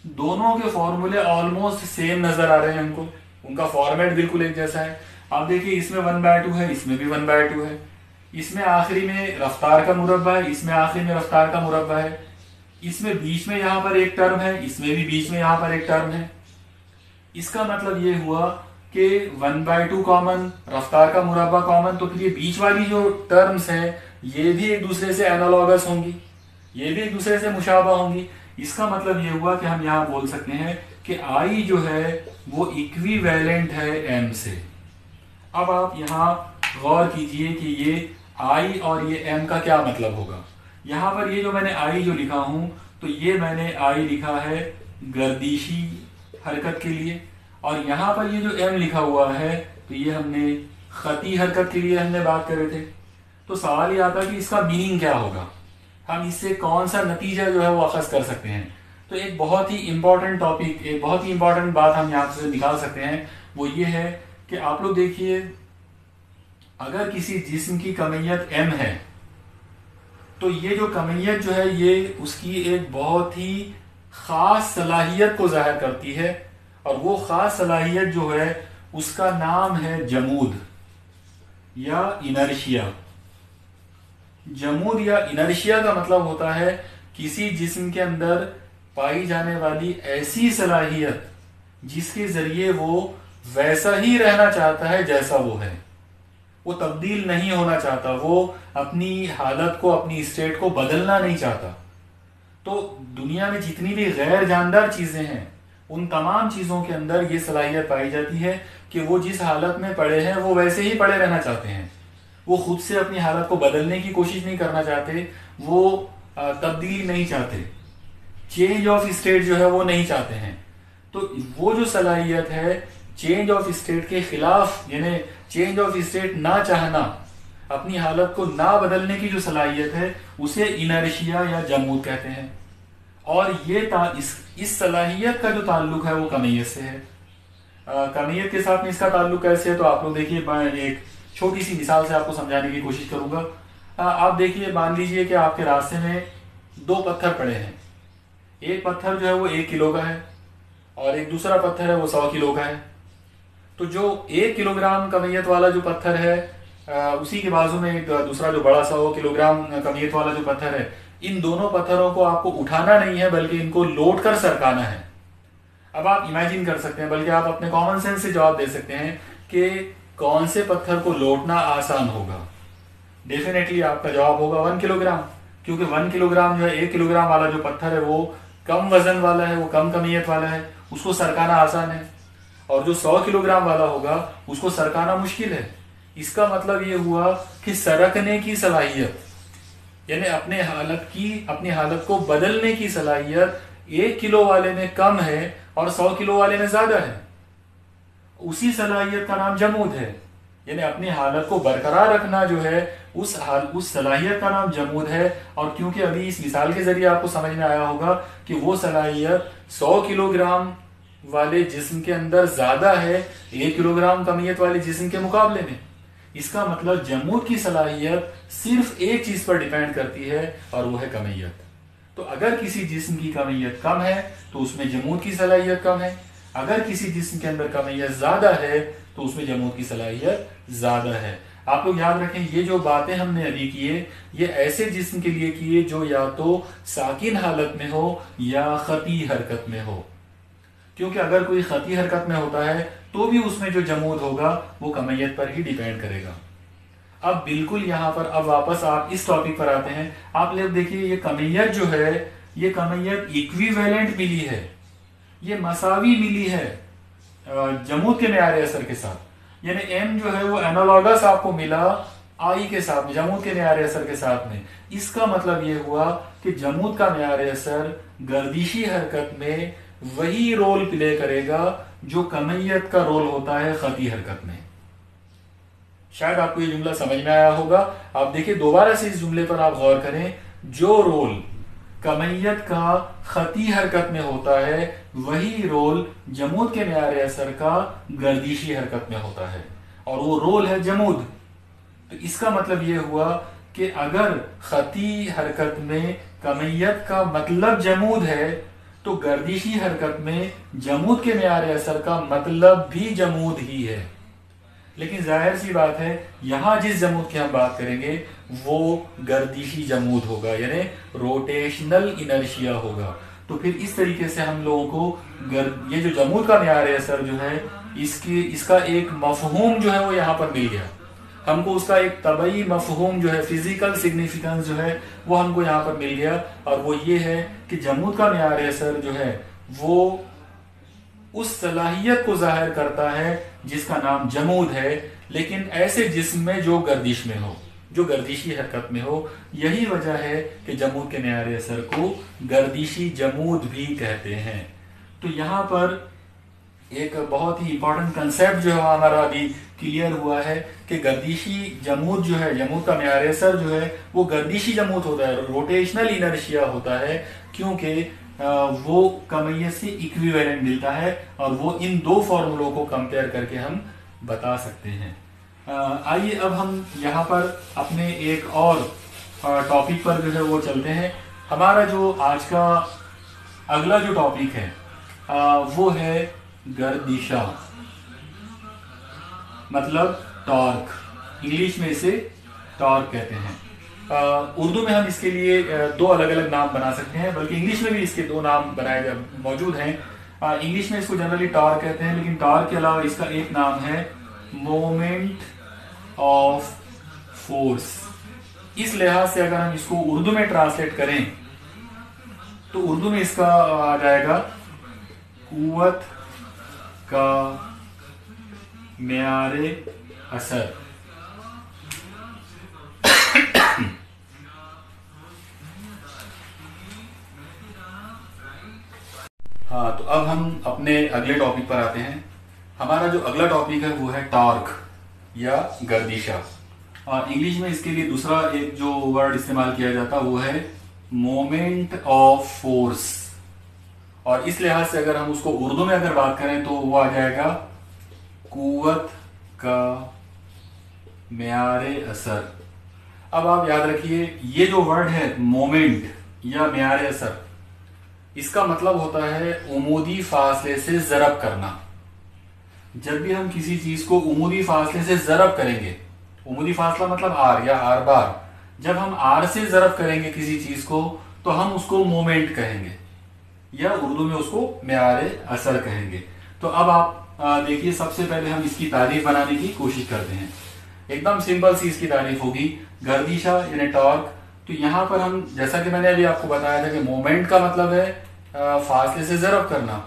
दोनों के फॉर्मूले ऑलमोस्ट सेम नजर आ रहे हैं हमको, उनका फॉर्मेट बिल्कुल एक जैसा है। आप देखिए इसमें 1/2 है, इसमें भी 1/2 है, इसमें आखिरी में रफ्तार का मुरब्बा है, इसमें आखिरी में रफ्तार का मुरब्बा है, इसमें बीच में यहाँ पर एक टर्म है, इसमें भी बीच में यहाँ पर एक टर्म है। इसका मतलब ये हुआ कि 1/2 कॉमन, रफ्तार का मुरब्बा कॉमन, तो फिर ये बीच वाली जो टर्म्स हैं ये भी एक दूसरे से एनालॉगस होंगी, ये भी एक दूसरे से मुशाबा होंगी। इसका मतलब ये हुआ कि हम यहाँ बोल सकते हैं कि आई जो है वो इक्विवेलेंट है m से। अब आप यहाँ गौर कीजिए कि ये आई और ये m का क्या मतलब होगा। यहाँ पर ये जो मैंने आई जो लिखा हूं तो ये मैंने आई लिखा है गर्दिशी हरकत के लिए, और यहाँ पर ये जो m लिखा हुआ है तो ये हमने खती हरकत के लिए हमने बात कर रहे थे। तो सवाल ये आता है कि इसका मीनिंग क्या होगा, हम इससे कौन सा नतीजा जो है वो अखज़ कर सकते हैं। तो एक बहुत ही इंपॉर्टेंट टॉपिक, एक बहुत ही इंपॉर्टेंट बात हम यहाँ से निकाल सकते हैं, वो ये है कि आप लोग देखिए अगर किसी जिस्म की कमियत m है तो ये जो कमियत जो है ये उसकी एक बहुत ही खास सलाहियत को जाहिर करती है, और वो खास सलाहियत जो है उसका नाम है जमूद या इनर्शिया। जमूद या इनर्शिया का मतलब होता है किसी जिस्म के अंदर पाई जाने वाली ऐसी सलाहियत जिसके जरिए वो वैसा ही रहना चाहता है जैसा वो है, वो तब्दील नहीं होना चाहता, वो अपनी हालत को, अपनी स्टेट को बदलना नहीं चाहता। तो दुनिया में जितनी भी गैर जानदार चीजें हैं उन तमाम चीजों के अंदर ये सलाहियत पाई जाती है कि वो जिस हालत में पड़े हैं वो वैसे ही पड़े रहना चाहते हैं, वो खुद से अपनी हालत को बदलने की कोशिश नहीं करना चाहते, वो तब्दीली नहीं चाहते, चेंज ऑफ स्टेट जो है वो नहीं चाहते हैं। तो वो जो सलाहियत है चेंज ऑफ स्टेट के खिलाफ, यानी चेंज ऑफ स्टेट ना चाहना, अपनी हालत को ना बदलने की जो सलाहियत है उसे इनर्शिया या जमूद कहते हैं। और ये इस सलाहियत का जो ताल्लुक है वो कमियत से है। कमियत के साथ में इसका ताल्लुक कैसे है, तो आप लोग देखिए, मैं एक छोटी सी मिसाल से आपको समझाने की कोशिश करूंगा। आप देखिए, मान लीजिए कि आपके रास्ते में दो पत्थर पड़े हैं, एक पत्थर जो है वो 1 किलो का है और एक दूसरा पत्थर है वो 100 किलो का है। तो जो 1 किलोग्राम कमियत वाला जो पत्थर है उसी के बाजू में एक दूसरा जो बड़ा 100 किलोग्राम कमियत वाला जो पत्थर है, इन दोनों पत्थरों को आपको उठाना नहीं है बल्कि इनको लोड कर सरकाना है। अब आप इमेजिन कर सकते हैं, बल्कि आप अपने कॉमन सेंस से जवाब दे सकते हैं कि कौन से पत्थर को लोटना आसान होगा। डेफिनेटली आपका जवाब होगा 1 किलोग्राम, क्योंकि 1 किलोग्राम जो है 1 किलोग्राम वाला जो पत्थर है वो कम वजन वाला है, वो कम कमियत वाला है, उसको सरकाना आसान है। और जो 100 किलोग्राम वाला होगा उसको सरकाना मुश्किल है। इसका मतलब ये हुआ कि सरकने की सलाहियत, यानी अपनी हालत को बदलने की सलाहियत 1 किलो वाले में कम है और 100 किलो वाले में ज्यादा है। उसी सलाहियत का नाम जमूद है, यानी अपनी हालत को बरकरार रखना जो है उस सलाहियत का नाम जमूद है। और क्योंकि अभी इस मिसाल के जरिए आपको समझ में आया होगा कि वो सलाहियत 100 किलोग्राम वाले जिस्म के अंदर ज्यादा है 1 किलोग्राम कमियत वाले जिस्म के मुकाबले में, इसका मतलब जमूद की सलाहियत सिर्फ एक चीज पर डिपेंड करती है और वो है कमियत। तो अगर किसी जिस्म की कमियत कम है तो उसमें जमूद की सलाहियत कम है, अगर किसी जिस्म के अंदर कमियत ज्यादा है तो उसमें जमूद की सलाहियत ज्यादा है। आप लोग याद रखें, ये जो बातें हमने अभी किए ये ऐसे जिस्म के लिए किए जो या तो साकिन हालत में हो या खती हरकत में हो, क्योंकि अगर कोई खती हरकत में होता है तो भी उसमें जो जमूद होगा वो कमियत पर ही डिपेंड करेगा। अब बिल्कुल यहाँ पर अब वापस आप इस टॉपिक पर आते हैं। आप लोग देखिए, ये कमियत जो है ये कमियत इक्विवेलेंट मिली है, ये मसावी मिली है जमूद के मेयार असर के साथ, यानी एम जो है वो एनालॉगस आपको मिला आई के साथ में, जमूद के मेयार असर के साथ में। इसका मतलब ये हुआ कि जमूद का मेयार असर गर्दिशी हरकत में वही रोल प्ले करेगा जो कमियत का रोल होता है खती हरकत में। शायद आपको ये जुमला समझ में आया होगा। आप देखिए, दोबारा से इस जुमले पर आप गौर करें, जो रोल कमियत का खती हरकत में होता है वही रोल जमूद के मेयार असर का गर्दिशी हरकत में होता है, और वो रोल है जमूद। तो इसका मतलब ये हुआ कि अगर खती हरकत में कमियत का मतलब जमूद है तो गर्दिशी हरकत में जमूद के मेयार असर का मतलब भी जमूद ही है। लेकिन जाहिर सी बात है, यहां जिस जमूद की हम बात करेंगे वो गर्दिशी जमूद होगा, यानी रोटेशनल इनर्शिया होगा। तो फिर इस तरीके से हम लोगों को ये जो जमूद का मेयार असर जो है इसका एक मफहूम जो है वो यहाँ पर मिल गया हमको, उसका एक तबई मफहूम जो है, फिजिकल सिग्निफिकेंस जो है वो हमको यहाँ पर मिल गया। और वो ये है कि जमूद का मेयार असर जो है वो उस सलाहियत को जाहिर करता है जिसका नाम जमूद है, लेकिन ऐसे जिस्म में जो गर्दिश में हो, जो गर्दिशी हरकत में हो। यही वजह है कि जमूद के मेयार असर को गर्दिशी जमूद भी कहते हैं। तो यहाँ पर एक बहुत ही इंपॉर्टेंट कंसेप्ट जो है हमारा अभी क्लियर हुआ है कि गर्दिशी जमूद जो है, जमूद का मेयार असर जो है वो गर्दिशी जमूद होता है, रोटेशनल इनर्शिया होता है, क्योंकि वो कमियत से इक्विवेलेंट मिलता है। और वो इन दो फॉर्मूलों को कंपेयर करके हम बता सकते हैं। आइए अब हम यहाँ पर अपने एक और टॉपिक पर जो है वो चलते हैं। हमारा जो आज का अगला जो टॉपिक है वो है गर्दिशा, मतलब टॉर्क। इंग्लिश में इसे टॉर्क कहते हैं। उर्दू में हम इसके लिए दो अलग अलग नाम बना सकते हैं, बल्कि इंग्लिश में भी इसके दो नाम बनाए मौजूद हैं। इंग्लिश में इसको जनरली टॉर्क कहते हैं, लेकिन टॉर्क के अलावा इसका एक नाम है मोमेंट ऑफ फोर्स। इस लिहाज से अगर हम इसको उर्दू में ट्रांसलेट करें तो उर्दू में इसका आ जाएगा कुव्वत का मेयारे असर। हाँ, तो अब हम अपने अगले टॉपिक पर आते हैं। हमारा जो अगला टॉपिक है वो है टॉर्क या गर्दिशा। इंग्लिश में इसके लिए दूसरा एक जो वर्ड इस्तेमाल किया जाता वो है मोमेंट ऑफ फोर्स, और इस लिहाज से अगर हम उसको उर्दू में अगर बात करें तो वो आ जाएगा कुव्वत का मेयारे असर। अब आप याद रखिए, ये जो वर्ड है मोमेंट या मेयारे असर, इसका मतलब होता है उमूदी फासले से ज़रब करना। जब भी हम किसी चीज को उमूदी फासले से ज़रब करेंगे, उमूदी फासला मतलब आर या आर बार, जब हम आर से ज़रब करेंगे किसी चीज को तो हम उसको मोमेंट कहेंगे या उर्दू में उसको मेयारे असर कहेंगे। तो अब आप देखिए, सबसे पहले हम इसकी तारीफ बनाने की कोशिश करते हैं। एकदम सिंपल सी इसकी तारीफ होगी, गर्दिशा यानी टॉर्क। तो यहाँ पर हम, जैसा कि मैंने अभी आपको बताया था कि मोमेंट का मतलब है फासले से ज़रब करना,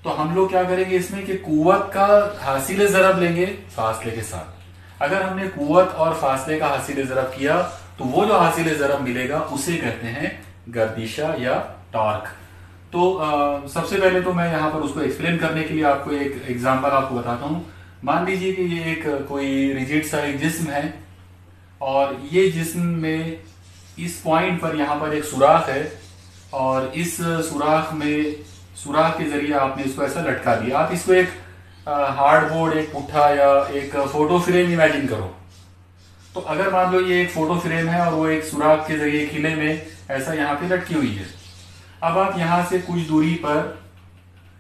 तो हम लोग क्या करेंगे इसमें कि कुव्वत का हासिल ज़रब लेंगे फासले के साथ। अगर हमने कुव्वत और फासले का हासिल ज़रब किया तो वो जो हासिल ज़रब मिलेगा उसे कहते हैं गर्दिशा या टॉर्क। तो सबसे पहले तो मैं यहाँ पर उसको एक्सप्लेन करने के लिए आपको एक एग्जांपल आपको बताता हूँ। मान लीजिए कि ये एक कोई रिजिड सा एक जिस्म है, और ये जिस्म में इस पॉइंट पर यहाँ पर एक सुराख है, और इस सुराख के जरिए आपने इसको ऐसा लटका दिया। आप इसको एक हार्डबोर्ड, एक पुट्ठा या एक फोटो फ्रेम इमेजिन करो। तो अगर मान लो ये एक फोटो फ्रेम है और वो एक सुराख के जरिए किले में ऐसा यहाँ पे लटकी हुई है। अब आप यहाँ से कुछ दूरी पर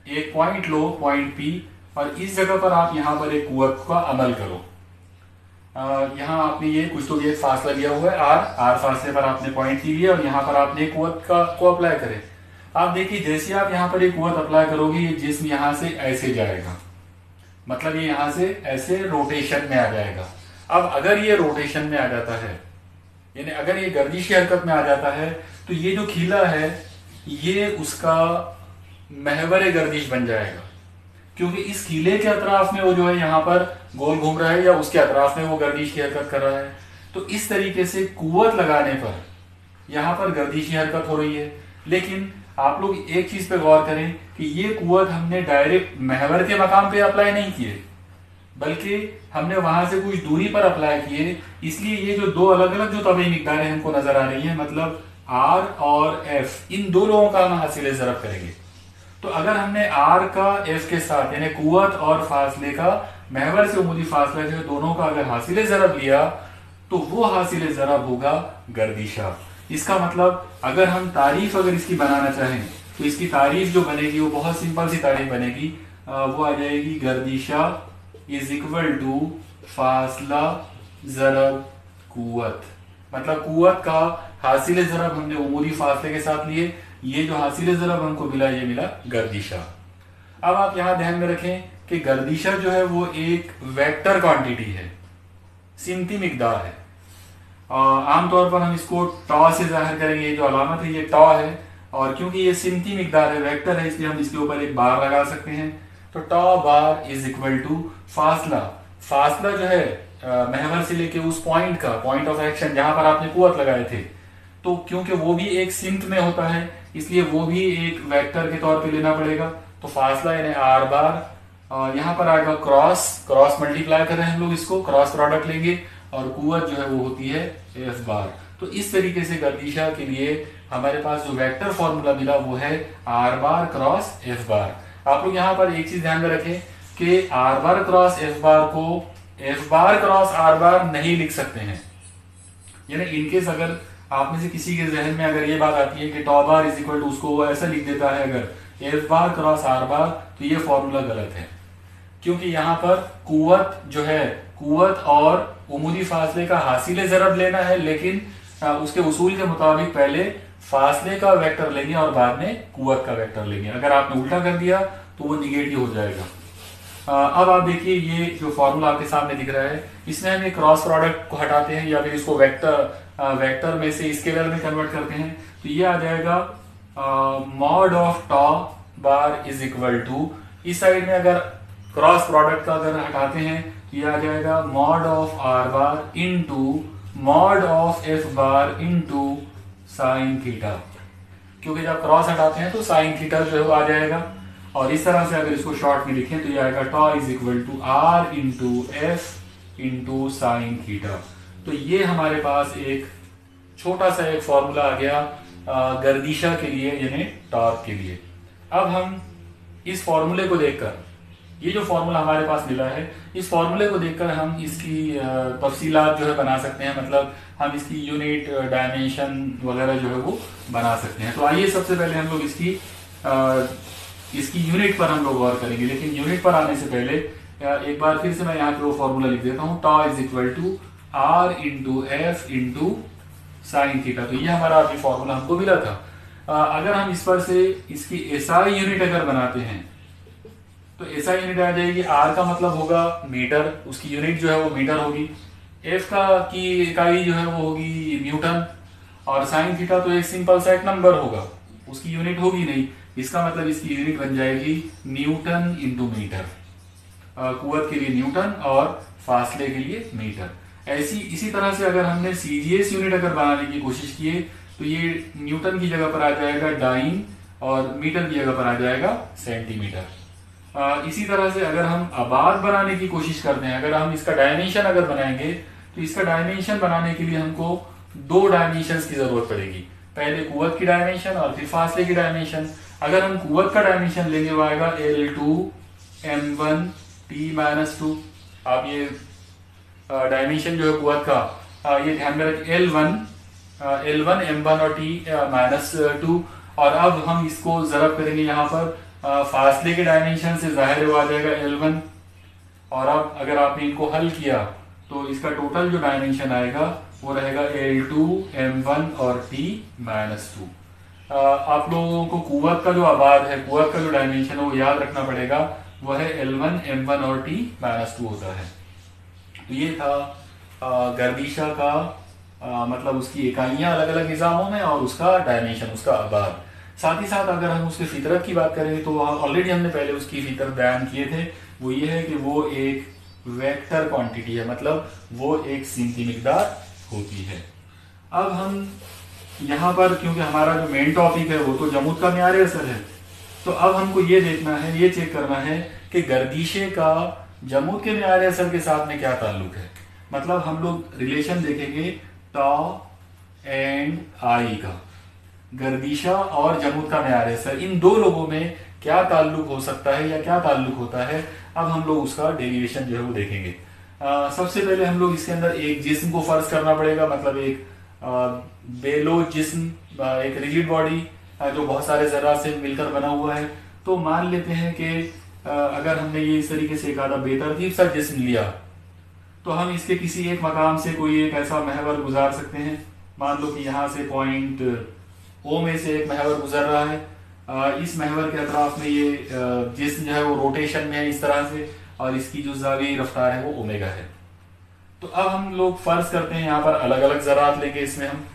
एक पॉइंट लो, पॉइंट पी, और इस जगह पर आप यहाँ पर एक कुव्वत का अमल करो। यहाँ आपने ये कुछ तो एक फासला लिया हुआ है आर फासले पर आपने पॉइंट पी लिया, और यहाँ पर आपने कुव्वत को अप्लाई करें। आप देखिए, जैसे आप यहाँ पर एक कुव्वत अप्लाई करोगे, ये जिस्म यहाँ से ऐसे जाएगा, मतलब ये यहाँ से ऐसे रोटेशन में आ जाएगा। अब अगर ये रोटेशन में आ जाता है, यानी अगर ये गर्दिशी हरकत में आ जाता है, तो ये जो खीला है ये उसका महवर गर्दिश बन जाएगा, क्योंकि इस खीले के अतराफ में वो जो है यहाँ पर गोल घूम रहा है, या उसके अतराफ में वो गर्दिश की हरकत कर रहा है। तो इस तरीके से कुव्वत लगाने पर यहाँ पर गर्दिशी हरकत हो रही है। लेकिन आप लोग एक चीज पे गौर करें कि ये कुव्वत हमने डायरेक्ट महवर के मकाम पे अप्लाई नहीं किए, बल्कि हमने वहां से कुछ दूरी पर अप्लाई किए। इसलिए ये जो दो अलग अलग जो तबई मिकदारें हमको नजर आ रही हैं, मतलब आर और एफ, इन दो लोगों का हम हासिल ज़रब करेंगे। तो अगर हमने आर का एफ के साथ, यानी कुव्वत और फासले का महवर से उमूदी फासला जो दोनों का अगर हासिल ज़रब लिया, तो वो हासिल ज़रब होगा गर्दिशा। इसका मतलब अगर हम तारीफ अगर इसकी बनाना चाहें तो इसकी तारीफ जो बनेगी वो बहुत सिंपल सी तारीफ बनेगी। वो आ जाएगी गर्दिशा इज इक्वल टू फासला ज़रब कुव्वत। मतलब कुव्वत का हासिल ज़रब हमने उमूदी फासले के साथ लिए, ये जो हासिल ज़रब हमको मिला ये मिला गर्दिशा। अब आप यहाँ ध्यान में रखें कि गर्दिशा जो है वो एक वेक्टर क्वांटिटी है, सिमती मिकदार है। आमतौर पर हम इसको टॉ से जाहिर करेंगे। ये जो अलामत है ये टॉ है, और क्योंकि ये सिमती मिकदार है, वेक्टर है, इसलिए हम इसके ऊपर एक बार लगा सकते हैं। तो टॉ बार इज इक्वल टू फासला। फासला जो है महवर से लेके उस पॉइंट का, पॉइंट ऑफ एक्शन जहां पर आपने कुव्वत लगाए थे, तो क्योंकि वो भी एक सिमत में होता है इसलिए वो भी एक वेक्टर के तौर पे लेना पड़ेगा। तो फासला यानी आर बार, और यहाँ पर आएगा क्रॉस मल्टीप्लाई कर रहे हैं हम लोग, इसको क्रॉस प्रोडक्ट लेंगे, और कुव्वत जो है वो होती है एफ बार। तो इस तरीके से गर्दिशा के लिए हमारे पास जो वेक्टर फॉर्मूला मिला वो है आर बार क्रॉस एफ बार। आप लोग यहाँ पर एक चीज ध्यान में रखें कि R bar cross F bar को F bar cross R bar नहीं लिख सकते हैं। यानी इनकेस अगर आप में से किसी के जहन में अगर ये बात आती है कि टॉ बार इज इक्वल टू, उसको वो ऐसा लिख देता है अगर एफ बार क्रॉस आर बार, तो ये फॉर्मूला गलत है, क्योंकि यहाँ पर कुव्वत जो है, कुव्वत और उमूदी फासले का हासिल ज़रब लेना है, लेकिन उसके उसूल के मुताबिक पहले फासले का वेक्टर लेंगे और बाद में कुव्वत का वेक्टर लेंगे। अगर आपने उल्टा कर दिया तो वो निगेटिव हो जाएगा। अब आप देखिए ये जो फॉर्मूला आपके सामने दिख रहा है, इसमें हम ये क्रॉस प्रोडक्ट को हटाते हैं या फिर इसको वेक्टर में से स्केलर में कन्वर्ट करते हैं, तो ये आ जाएगा mod of tau bar is equal to, इस साइड में अगर क्रॉस प्रोडक्ट का अगर हटाते हैं तो ये आ जाएगा mod of are bar into mod of F bar into sine theta, क्योंकि जब क्रॉस हटाते हैं तो साइन थीटा जो है वो आ जाएगा। और इस तरह से अगर इसको शॉर्ट में लिखें तो ये आएगा tau is equal to R into F into sine theta. तो ये हमारे पास एक छोटा सा एक फॉर्मूला आ गया गर्दिशा के लिए, यानी टॉर्क के लिए। अब हम इस फॉर्मूले को देखकर, ये जो फॉर्मूला हमारे पास मिला है, इस फॉर्मूले को देखकर हम इसकी तफसीलात जो है बना सकते हैं, मतलब हम इसकी यूनिट, डायमेंशन वगैरह जो है वो बना सकते हैं। तो आइए सबसे पहले हम लोग इसकी यूनिट पर हम लोग गौर करेंगे, लेकिन यूनिट पर आने से पहले एक बार फिर से मैं यहाँ पे वो फॉर्मूला लिख देता हूँ, tau is equal to R into F into sine theta. तो ये हमारा अभी फॉर्मूला हमको मिला था। अगर हम इस पर से इसकी एसआई यूनिट अगर बनाते हैं तो एसआई यूनिट आ जाएगी, आर का मतलब होगा मीटर, उसकी यूनिट जो है वो मीटर होगी, एफ की इकाई जो है वो होगी न्यूटन, और साइन थीटा तो एक सिंपल सा एक नंबर होगा, उसकी यूनिट होगी नहीं, इसका मतलब इसकी यूनिट बन जाएगी न्यूटन इंटू मीटर। कुव्वत के लिए न्यूटन और फासले के लिए मीटर। इसी तरह से अगर हमने सीजीएस यूनिट अगर बनाने की कोशिश की तो ये न्यूटन की जगह पर आ जाएगा डाइन और मीटर की जगह पर आ जाएगा सेंटीमीटर। इसी तरह से अगर हम आबाद बनाने की कोशिश करते हैं, अगर हम इसका डायमेंशन अगर बनाएंगे तो इसका डायमेंशन बनाने के लिए हमको दो डायमेंशंस की जरूरत पड़ेगी, पहले कुव्वत की डायमेंशन और फिर फासले की डायमेंशन। अगर हम कुव्वत का डायमेंशन लेंगे वो आएगा L2 M1 T-2। आप ये डायमेंशन जो है कुव्वत का ये ध्यान में रखें, L1 M1 और T-2। और अब हम इसको जरब करेंगे यहाँ पर फासले के डायमेंशन से, जाहिर है वो आ जाएगा L1। और अब अगर आपने इनको हल किया तो इसका टोटल जो डायमेंशन आएगा वो रहेगा L2 M1 और T-2। आप लोगों को कुव्वत का जो आबाद है, कुव्वत का जो डायमेंशन है वो याद रखना पड़ेगा, वह है L1 M1 और T-2 होता है। तो ये था गर्दिशा का मतलब उसकी इकाइयां अलग अलग निज़ामों में और उसका डायमेंशन, उसका आबाद। साथ ही साथ अगर हम उसकी फितरत की बात करें तो ऑलरेडी हमने पहले उसकी फितरत बयान किए थे, वो ये है कि वो एक वेक्टर क्वांटिटी है, मतलब वो एक सीमित मिकदार होती है। अब हम यहाँ पर, क्योंकि हमारा जो मेन टॉपिक है वो तो जमूद का मियार असर है, तो अब हमको ये देखना है, ये चेक करना है कि गर्दिशे का जमूद के मियार असर के साथ में क्या ताल्लुक है। मतलब हम लोग रिलेशन देखेंगे टॉ एंड आई का, गर्दिशा और जमूद का मियार असर, इन दो लोगों में क्या ताल्लुक हो सकता है या क्या ताल्लुक होता है। अब हम लोग उसका डेरिवेशन जो है वो देखेंगे। सबसे पहले हम लोग इसके अंदर एक जिस्म को फर्ज करना पड़ेगा, मतलब एक बेलो जिस्म, एक रिजिड बॉडी जो बहुत सारे जरा से मिलकर बना हुआ है। तो मान लेते हैं कि अगर हमने ये इस तरीके से एक आधा बेतरतीब सा जिस्म लिया तो हम इसके किसी एक मकाम से कोई एक ऐसा महवर गुजार सकते हैं। मान लो कि यहाँ से पॉइंट ओ में से एक महवर गुजर रहा है, इस महवर के अतराफ में ये जिस्म जो है वो रोटेशन में है इस तरह से, और इसकी जो ज़ावी रफ्तार है वो ओमेगा है। तो अब हम लोग फर्ज करते हैं यहाँ पर अलग अलग ज़रात लेंगे। इसमें हम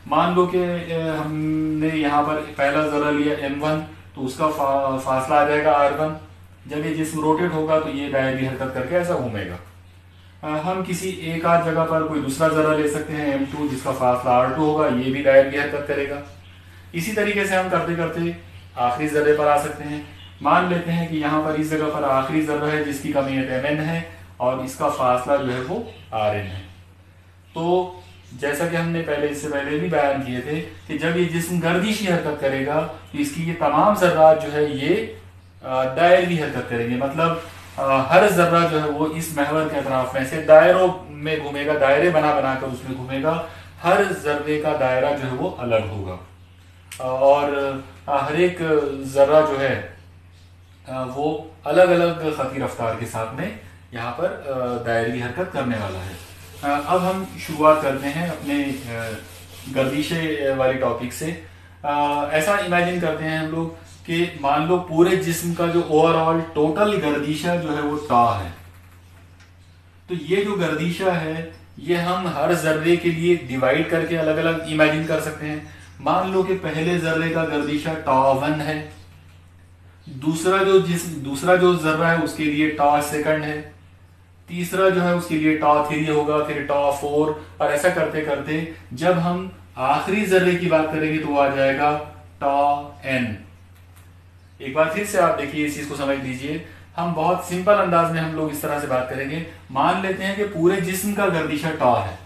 मान लो कि हमने यहाँ पर पहला ज़रा लिया M1, तो उसका फासला आ जाएगा R1। जब ये जिस्म रोटेट होगा तो ये दायरी हरकत करके ऐसा घूमेगा। हम किसी एक आध जगह पर कोई दूसरा ज़रा ले सकते हैं M2, जिसका फासला R2 होगा, ये भी दायरी हरकत करेगा। इसी तरीके से हम करते करते आखिरी ज़र्रे पर आ सकते हैं। मान लेते हैं कि यहाँ पर इस जगह पर आखिरी ज़र्रा है जिसकी कमियत Mn है और इसका फासला जो है वो Rn है। तो जैसा कि हमने इससे पहले भी बयान किए थे कि जब ये जिस्म गर्दिशी हरकत करेगा तो इसकी ये तमाम ज़र्रात जो है ये दायरी हरकत करेंगे, मतलब हर ज़र्रा जो है वो इस महवर के अतराफ में से दायरों में घूमेगा, दायरे बना बनाकर उसमें घूमेगा। हर जर्रे का दायरा जो है वो अलग होगा, और हर एक जर्रा जो है वो अलग अलग खती रफ्तार के साथ में यहाँ पर दायरवी हरकत करने वाला है। अब हम शुरुआत करते हैं अपने गर्दिशे वाली टॉपिक से। ऐसा इमेजिन करते हैं हम लोग कि मान लो पूरे जिस्म का जो ओवरऑल टोटल गर्दिशा जो है वो टा है। तो ये जो गर्दिशा है ये हम हर जर्रे के लिए डिवाइड करके अलग अलग इमेजिन कर सकते हैं। मान लो कि पहले जर्रे का गर्दिशा टा1 है, दूसरा जो जर्रा है उसके लिए टा2 है, तीसरा जो है उसके लिए टा3 होगा, फिर टा4, और ऐसा करते करते जब हम आखिरी जर्रे की बात करेंगे तो वो आ जाएगा टा_n। एक बार फिर से आप देखिए, इस चीज को समझ लीजिए। हम बहुत सिंपल अंदाज में हम लोग इस तरह से बात करेंगे। मान लेते हैं कि पूरे जिस्म का गर्दिशा टा है,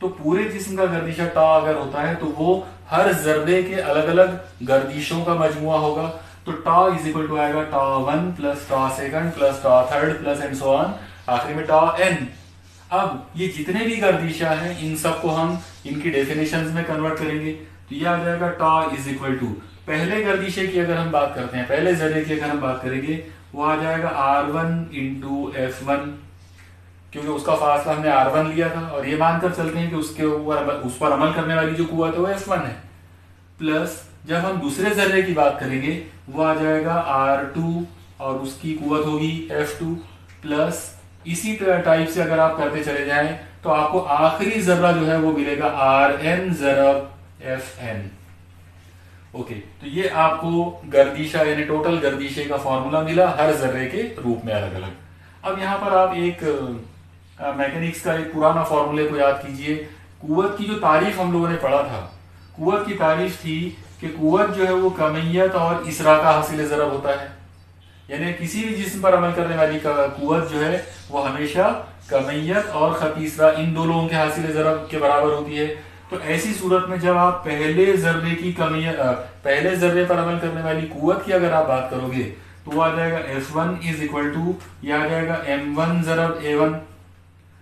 तो पूरे जिस्म का गर्दिशा टा अगर होता है तो वो हर जर्रे के अलग अलग गर्दिशों का मजमुआ होगा। तो टा इज इक्वल टू आएगा टा1 प्लस टा2 प्लस टा3 प्लस एंड सो ऑन, आखिरी में टा_n। अब ये जितने भी गर्दिशा हैं इन सबको हम इनकी डेफिनेशंस में कन्वर्ट करेंगे, तो ये आ जाएगा टा इज इक्वल टू, पहले गर्दिशे की अगर हम बात करते हैं, पहले जर्रे की अगर हम बात करेंगे वो आ जाएगा R1 इंटू F1, क्योंकि उसका फासला हमने R1 लिया था, और ये मानकर चलते हैं कि उसके ऊपर उस पर अमल करने वाली जो कुव्वत है वो F1 है। प्लस जब हम दूसरे जर्रे की बात करेंगे वो आ जाएगा R2 और उसकी कुव्वत होगी F2, प्लस इसी टाइप से अगर आप करते चले जाएं तो आपको आखिरी जर्रा जो है वो मिलेगा Rn ज़रब Fn। ओके, तो ये आपको गर्दिशा यानी टोटल गर्दिशे का फॉर्मूला मिला हर जर्रे के रूप में अलग अलग। अब यहाँ पर आप एक मैकेनिक्स का एक पुराना फॉर्मूले को याद कीजिए। कुव्वत की जो तारीफ हम लोगों ने पढ़ा था, कुव्वत की तारीफ थी कि कुव्वत जो है वो कमियत और इसरा का हासिल ज़रब होता है, यानी किसी भी जिस्म पर अमल करने वाली कुव्वत जो है वो हमेशा कमियत और खतीसरा इन दो लोगों के हासिल ज़रब के बराबर होती है। तो ऐसी सूरत में जब आप पहले जर्रे की पहले जर्रे पर अमल करने वाली कुव्वत की अगर आप बात करोगे तो वो आ जाएगा F1 इज इक्वल टू, यह आ जाएगा M1 ज़रब A1।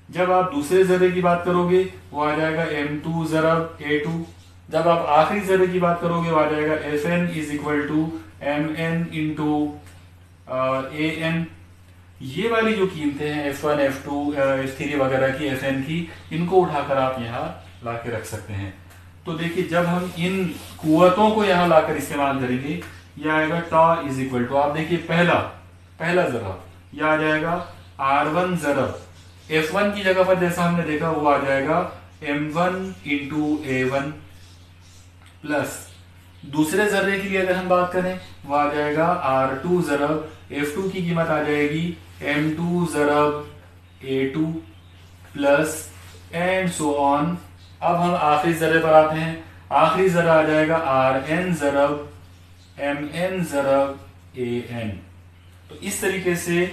जब आप दूसरे जर्रे की बात करोगे वो आ जाएगा M2 ज़रब A2। जब आप आखिरी जर्रे की बात करोगे वो आ जाएगा Fn is equal to Mn into An। ये वाली जो कीमतें हैं F1 F2 F3 वगैरह की, Fn की, इनको उठाकर आप यहाँ ला के रख सकते हैं। तो देखिए जब हम इन कुव्वतों को यहाँ लाकर इस्तेमाल करेंगे यह आएगा टा इज इक्वल टू, आप देखिए पहला जरा यह आ जाएगा R1 ज़रब F1 की जगह पर जैसा हमने देखा वो आ जाएगा M1 इंटू A1, प्लस दूसरे जर्रे के लिए अगर हम बात करें वो आ जाएगा R2 ज़रब F2 की कीमत आ जाएगी M2 ज़रब A2, plus and so on. अब हम आखिरी जर्रे पर आते हैं, आखिरी जर्रा आ जाएगा Rn ज़रब Mn ज़रब An। तो इस तरीके से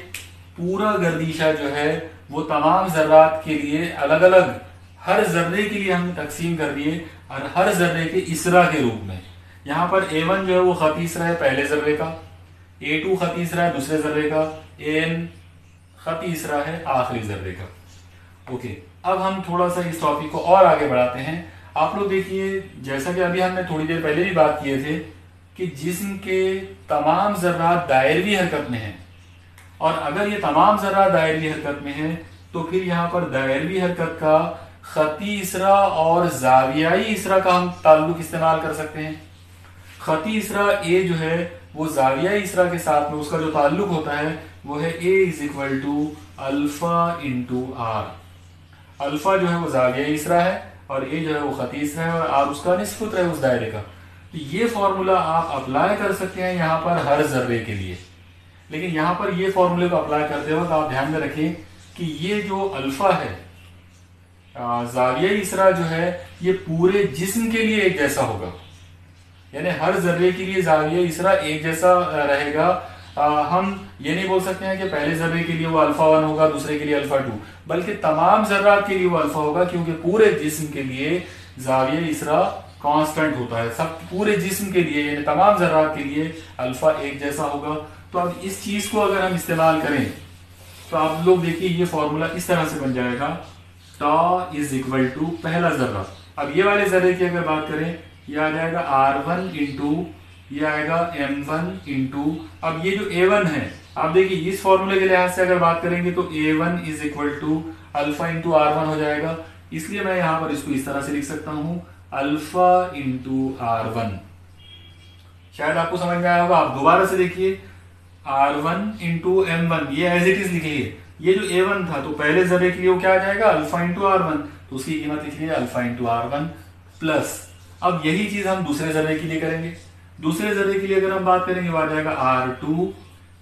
पूरा गर्दिशा जो है वो तमाम जर्रात के लिए अलग अलग हर जर्रे के लिए हमने तकसीम कर दिए, और हर जर्रे के इसरा के रूप में। यहाँ पर A1 जो है वो खत इसरा है पहले जर्रे का, A2 खत इसरा है दूसरे जर्रे का, An खत इसरा है आखिरी जर्रे का। ओके, अब हम थोड़ा सा इस टॉपिक को और आगे बढ़ाते हैं। आप लोग देखिए, जैसा कि अभी हमने थोड़ी देर पहले भी बात किए थे कि जिस्म के तमाम जर्रात दायरवी हरकत में हैं, और अगर ये तमाम जर्रात दायरवी हरकत में हैं तो फिर यहाँ पर दायरवी हरकत का खती इसरा और जावियाई इसरा का हम ताल्लुक इस्तेमाल कर सकते हैं। खती इसरा ए जो है वो जावियाई इसरा के साथ में उसका जो ताल्लुक होता है वो है A is equal to alpha into R. Alpha जो है वो जावियाई इसरा है और A जो है वो खती इसरा है, और आर उसका निस्बत है उस दायरे का। तो ये फॉर्मूला आप अप्लाई कर सकते हैं यहाँ पर हर जर्रे के लिए। लेकिन यहाँ पर ये फॉर्मूले को अप्लाई करते वक्त आप ध्यान में रखें कि ये जो अल्फा है जावियाई इसरा जो है ये पूरे जिस्म के लिए एक जैसा होगा, यानी हर जर्रे के लिए जावियाई इसरा एक जैसा रहेगा। हम ये नहीं बोल सकते हैं कि पहले जर्रे के लिए वो अल्फा 1 होगा दूसरे के लिए अल्फा 2, बल्कि तमाम जर्रात के लिए वो अल्फा होगा, क्योंकि पूरे जिस्म के लिए जावियाई इसरा कांस्टेंट होता है। सब पूरे जिस्म के लिए यानी तमाम जर्रात के लिए अल्फा एक जैसा होगा। तो अब इस चीज को अगर हम इस्तेमाल करें तो आप लोग देखिए ये फॉर्मूला इस तरह से बन जाएगा टॉ इज इक्वल टू पहला जर्रा। अब ये वाले जर्रे की अगर बात करें, ये आ जाएगा R1 इंटू, ये आएगा M1 इंटू, अब ये जो A1 है, आप देखिए इस फॉर्मूले के लिहाज से अगर बात करेंगे तो A1 is equal to alpha into R1 हो जाएगा। इसलिए मैं यहां पर इसको इस तरह से लिख सकता हूं, अल्फा इंटू R1। शायद आपको समझ में आया होगा। आप दोबारा से देखिए, R1 इंटू M1, ये एज इट इज लिखिए। ये जो A1 था तो पहले जर्रे के लिए वो क्या आ जाएगा, अल्फा इंटू R1, तो उसकी कीमत लिखिए अल्फा इंटू R1 प्लस, अब यही चीज हम दूसरे जर्रे के लिए करेंगे। दूसरे जर्रे के लिए अगर हम बात करेंगे वो आ जाएगा R2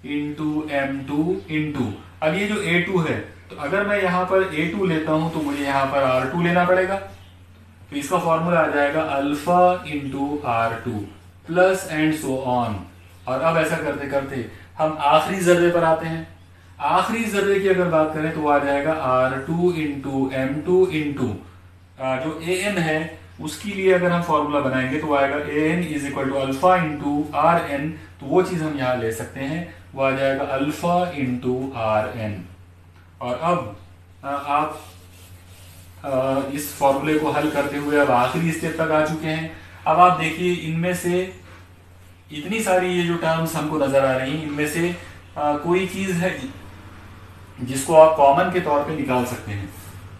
इंटू M2 इंटू, अब ये जो A2 है, तो अगर मैं यहां पर A2 लेता हूं तो मुझे यहां पर R2 लेना पड़ेगा, तो इसका फॉर्मूला आ जाएगा alpha into R2 plus and so on. और अब ऐसा करते करते हम आखिरी जर्रे पर आते हैं। आखिरी जर्रे की अगर बात करें तो वो आ जाएगा R2 इंटू M2 इंटू, जो AN है उसके लिए अगर हम फॉर्मूला बनाएंगे तो वो आएगा AN is equal to alpha into RN, तो वो चीज हम यहाँ ले सकते हैं, वो आ जाएगा अल्फा इंटू RN। और अब आप इस फॉर्मूले को हल करते हुए अब आखिरी स्टेप तक आ चुके हैं। अब आप देखिए इनमें से इतनी सारी ये जो टर्म्स हमको नजर आ रही हैं, इनमें से कोई चीज है जिसको आप कॉमन के तौर पे निकाल सकते हैं,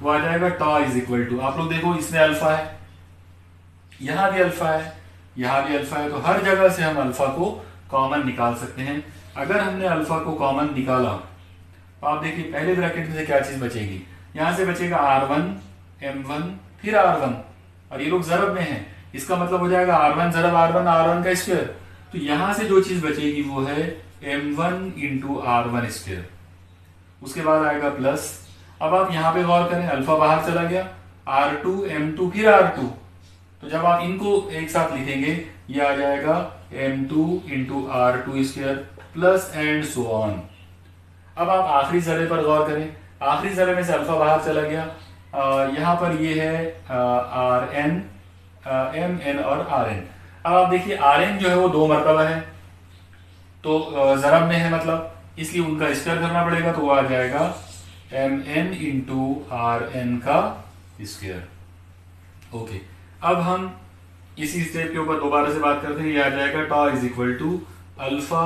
वो आ जाएगा टॉ इज इक्वल टू, आप लोग देखो इसमें अल्फा है, यहां भी अल्फा है, यहां भी अल्फा है, तो हर जगह से हम अल्फा को कॉमन निकाल सकते हैं। अगर हमने अल्फा को कॉमन निकाला तो आप देखिए पहले ब्रैकेट में से क्या चीज बचेगी, यहां से बचेगा R1 M1 फिर R1, और ये लोग जरब में हैं, इसका मतलब हो जाएगा R1 जरब R1 R1 का स्क्वायर, तो यहां से जो चीज बचेगी वो है M1 इंटू R1 स्क्वायर। उसके बाद आएगा प्लस, अब आप यहां पे गौर करें, अल्फा बाहर चला गया, R2 M2 फिर R2, तो जब आप इनको एक साथ लिखेंगे ये आ जाएगा M2 into R2 square plus and so on. अब आप आखिरी जर्रे पर गौर करें, आखिरी जर्रे में से अल्फा बाहर चला गया, यहां पर ये है RN MN और RN। अब आप देखिए RN जो है वो 2 मरतबा है, तो जरब में है मतलब, इसलिए उनका स्क्वायर करना पड़ेगा, तो वो आ जाएगा MN इंटू RN का स्क्वायर। ओके, अब हम इसी स्टेप के ऊपर दोबारा से बात करते हैं, ये आ जाएगा tau is equal to alpha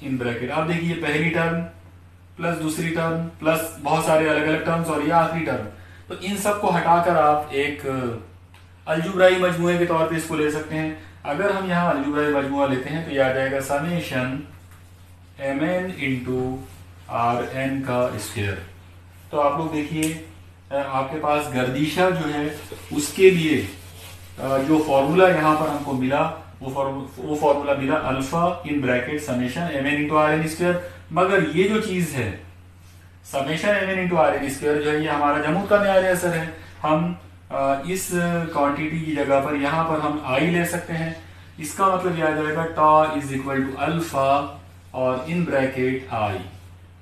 in bracket, आप देखिए पहली टर्म प्लस दूसरी टर्म प्लस बहुत सारे अलग अलग टर्म्स और ये आखिरी टर्म, तो इन सब को हटाकर आप एक अलजुब्राई मजमूए के तौर पे इसको ले सकते हैं। अगर हम यहाँ अलजुब्राई मजमूआ लेते हैं तो ये आ जाएगा समेशन MN इंटू RN का स्क्वायर। तो आप लोग देखिए आपके पास गर्दिशा जो है उसके लिए जो फॉर्मूला यहाँ पर हमको मिला वो फॉर्मूला मिला alpha in bracket summation MN into RN square, मगर ये जो चीज है summation MN into RN square जो है ये हमारा जमूद का म्यार असर है। हम इस क्वांटिटी की जगह पर यहाँ पर हम I ले सकते हैं, इसका मतलब ये आ जाएगा tau is equal to alpha और इन ब्रैकेट I,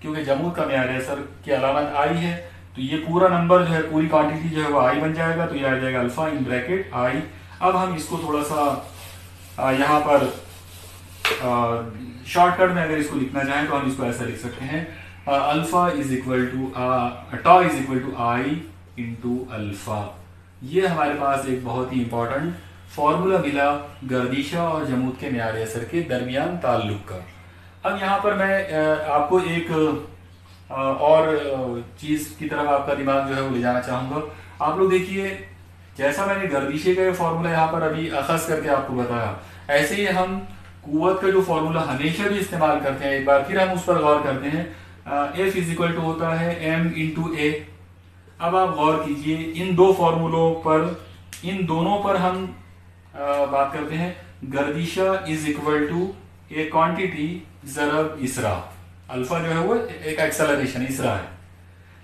क्योंकि जमूद का म्यार असर की अलामत I है, तो ये पूरा नंबर जो है पूरी क्वांटिटी जो है वो I बन जाएगा, तो ये आ जाएगा अल्फा इन ब्रैकेट I। अब हम इसको थोड़ा सा यहाँ पर शॉर्टकट में अगर इसको लिखना चाहें तो हम इसको ऐसा लिख सकते हैं, alpha is equal to tau is equal to I into alpha. ये हमारे पास एक बहुत ही इंपॉर्टेंट फॉर्मूला मिला गर्दिशा और जमूद के म्यार असर के दरमियान ताल्लुक का। अब यहाँ पर मैं आपको एक और चीज की तरफ आपका दिमाग जो है वो ले जाना चाहूंगा। आप लोग देखिए जैसा मैंने गर्दिशे का फॉर्मूला यहाँ पर अभी अखज करके आपको बताया, ऐसे ही हम कुव्वत का जो फॉर्मूला हमेशा भी इस्तेमाल करते हैं, एक बार फिर हम उस पर गौर करते हैं। F इज इक्वल टू होता है M इंटू A। अब आप गौर कीजिए इन दो फॉर्मूलों पर, इन दोनों पर हम बात करते हैं, गर्दिशा is equal to a quantity जरब इसरा, अल्फा जो है वो एक एक्सेलरेशन इसरा है।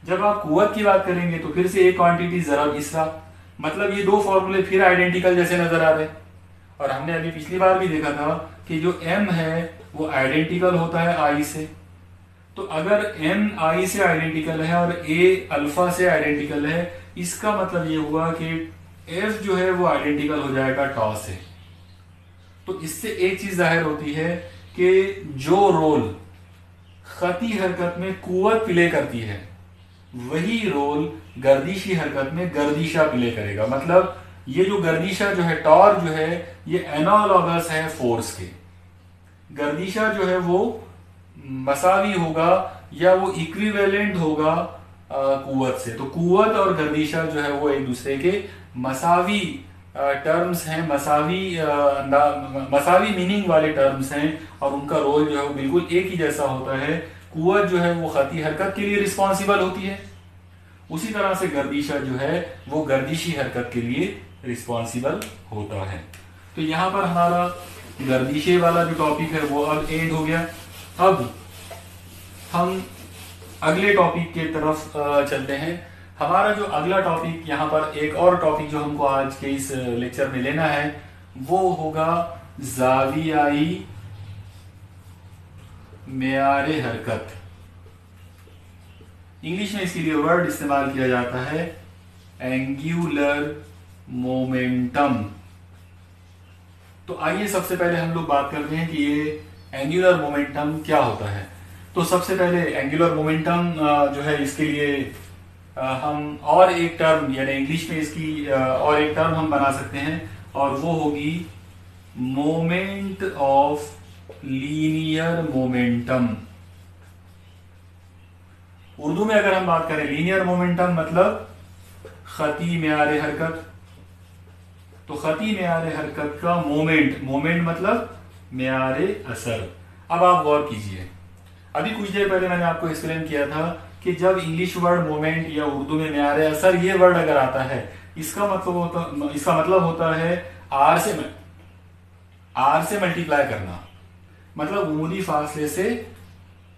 जब आप कुव्वत की बात करेंगे तो फिर से एक क्वांटिटी जरब इसरा, मतलब ये दो फॉर्मूले फिर आइडेंटिकल जैसे नजर आ रहे हैं। और हमने अभी पिछली बार भी देखा था कि जो M है वो आइडेंटिकल होता है I से, तो अगर M I से आइडेंटिकल है और A अल्फा से आइडेंटिकल है, इसका मतलब ये हुआ कि F जो है वो आइडेंटिकल हो जाएगा टॉ से। तो इससे एक चीज जाहिर होती है कि जो रोल खती हरकत में कुव्वत प्ले करती है, वही रोल गर्दिशी हरकत में गर्दिशा प्ले करेगा। मतलब ये जो गर्दिशा जो है, टॉर्क जो है, ये एनालॉगस है फोर्स के। गर्दिशा जो है वो मसावी होगा या वो इक्विवेलेंट होगा कुव्वत से। तो कुव्वत और गर्दिशा जो है वो एक दूसरे के मसावी टर्म्स हैं, मसावी मीनिंग वाले टर्म्स हैं, और उनका रोल जो है वो बिल्कुल एक ही जैसा होता है। कुव्वत जो है वो खती हरकत के लिए रिस्पॉन्सिबल होती है, उसी तरह से गर्दिशा जो है वो गर्दिशी हरकत के लिए रिस्पॉन्सिबल होता है। तो यहाँ पर हमारा गर्दिशे वाला जो टॉपिक है वो अब एंड हो गया। अब हम अगले टॉपिक के तरफ चलते हैं। हमारा जो अगला टॉपिक, यहाँ पर एक और टॉपिक जो हमको आज के इस लेक्चर में लेना है वो होगा जावियाई मेयारे हरकत। इंग्लिश में इसके लिए वर्ड इस्तेमाल किया जाता है एंगुलर मोमेंटम। तो आइए सबसे पहले हम लोग बात करते हैं कि ये एंगुलर मोमेंटम क्या होता है। तो सबसे पहले एंगुलर मोमेंटम जो है, इसके लिए हम और एक टर्म, यानी इंग्लिश में इसकी और एक टर्म हम बना सकते हैं, और वो होगी moment of linear momentum. Urdu में अगर हम बात करें लीनियर मोमेंटम मतलब खती मेयारे हरकत। तो खती मेयारे हरकत का मोमेंट मतलब मेयारे असर। अब आप गौर कीजिए, अभी कुछ देर पहले मैंने आपको एक्सप्लेन किया था कि जब इंग्लिश वर्ड मोमेंट या उर्दू में मेयारे असर ये वर्ड अगर आता है, इसका मतलब होता है आर से मल्टीप्लाई करना, मतलब उमूदी फासले से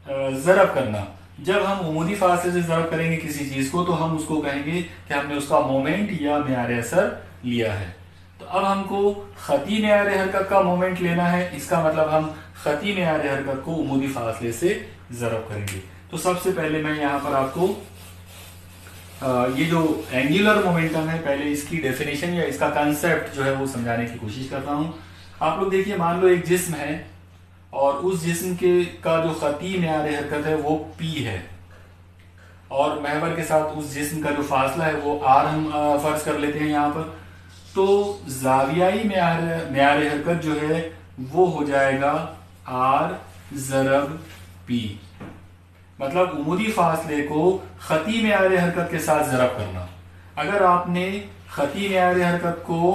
ज़रब करना। जब हम उमूदी फासले से ज़रब करेंगे किसी चीज को, तो हम उसको कहेंगे कि हमने उसका मोमेंट या मेयारे असर लिया है। तो अब हमको खती मेयारे हरकत का मोमेंट लेना है, इसका मतलब हम खती मेयारे हरकत को उमूदी फासले से ज़रब करेंगे। तो सबसे पहले मैं यहाँ पर आपको ये जो एंगुलर मोमेंटम है, पहले इसकी डेफिनेशन या इसका कंसेप्ट जो है वो समझाने की कोशिश करता हूँ। आप लोग देखिए, मान लो एक जिस्म है और उस जिस्म के का जो खती मेयारे हरकत है वो P है, और महवर के साथ उस जिस्म का जो फासला है वो R हम फर्ज कर लेते हैं यहाँ पर। तो जावियाई मेयारे हरकत जो है वो हो जाएगा R ज़रब P, मतलब उमूदी फासले को खती मेयारे हरकत के साथ ज़रब करना। अगर आपने खती मेयारे हरकत को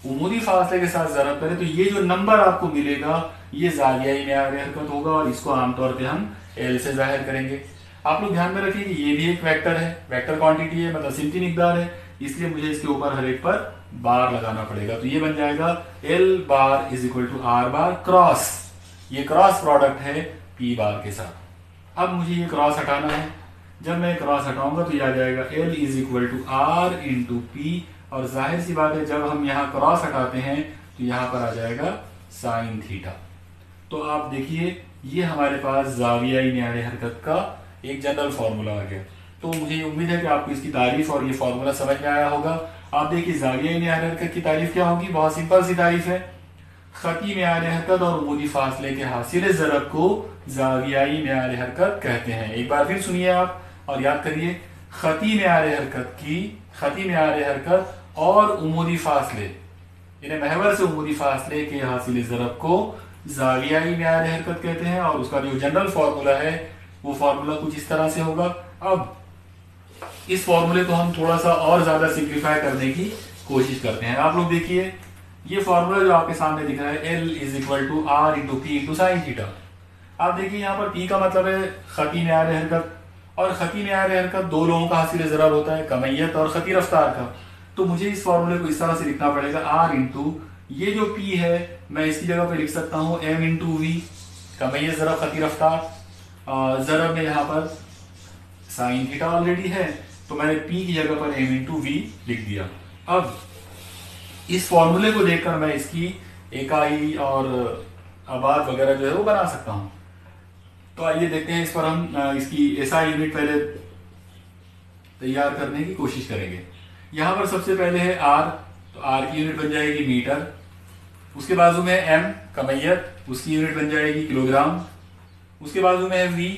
उमूदी फासले के साथ ज़रब करें तो ये जो नंबर आपको मिलेगा ये जावियाई मेयारे हरकत होगा, और इसको आमतौर पे हम L से जाहिर करेंगे। आप लोग ध्यान में रखिए कि ये भी एक वेक्टर है, वेक्टर क्वांटिटी है, मतलब सिमटी मिकदार है, इसलिए मुझे इसके ऊपर हर एक पर बार लगाना पड़ेगा। तो ये बन जाएगा L bar is equal to R bar cross, ये क्रॉस प्रोडक्ट है P बार के साथ। अब मुझे ये क्रॉस हटाना है, जब मैं क्रॉस हटाऊंगा तो ये आ जाएगा L is equal to R into P, और जाहिर सी बात है जब हम यहाँ क्रॉस हटाते हैं तो यहाँ पर आ जाएगा साइन थीटा। तो आप देखिए ये हमारे पास जावियाई मेयारे हरकत का एक जनरल फॉर्मूला आ गया। तो मुझे उम्मीद है कि आपको इसकी तारीफ और ये फॉर्मूला समझ में आया होगा। आप देखिए जावियाई मेयारे हरकत की तारीफ क्या होगी, बहुत सिंपल सी तारीफ है। खती मेयारे हरकत और उमूदी फासले के हासिल ज़रब को जावियाई मेयारे हरकत कहते हैं। एक बार फिर सुनिए आप और याद करिए, खती मेयारे हरकत और उमूदी फासले, यानी महवर से उमूदी फासले के हासिल ज़रब को जावियाई मेयारे हरकत कहते हैं, और उसका जो जनरल फॉर्मूला है वो फॉर्मूला कुछ इस तरह से होगा। अब इस फॉर्मूले को हम थोड़ा सा और ज्यादा सिंप्लीफाई करने की कोशिश करते हैं। आप लोग देखिए ये फॉर्मूला जो आपके सामने दिख रहा है L is equal to R into P into sine theta. आप देखिए यहाँ पर P का मतलब है खती मेयारे हरकत, और खती मेयारे हरकत दो लोगों का हासिल ज़रब होता है, कमैयत और खती रफ्तार का। तो मुझे इस फॉर्मूले को इस तरह से लिखना पड़ेगा, R इंटू ये जो P है मैं इसकी जगह पे लिख सकता हूँ M इंटू V, कमैयत ज़रब खती रफ्तार, ज़रब में यहाँ पर साइन थीटा ऑलरेडी है, तो मैंने P की जगह पर M इंटू V लिख दिया। अब इस फॉर्मूले को देखकर मैं इसकी इकाई और आबाद वगैरह जो है वो बना सकता हूं। तो आइए देखते हैं, इस पर हम इसकी एसआई यूनिट पहले तैयार करने की कोशिश करेंगे। यहां पर सबसे पहले है R, तो R की यूनिट बन जाएगी मीटर। उसके बाजू में है M कमैयत, उसकी यूनिट बन जाएगी किलोग्राम। उसके बाजू में है V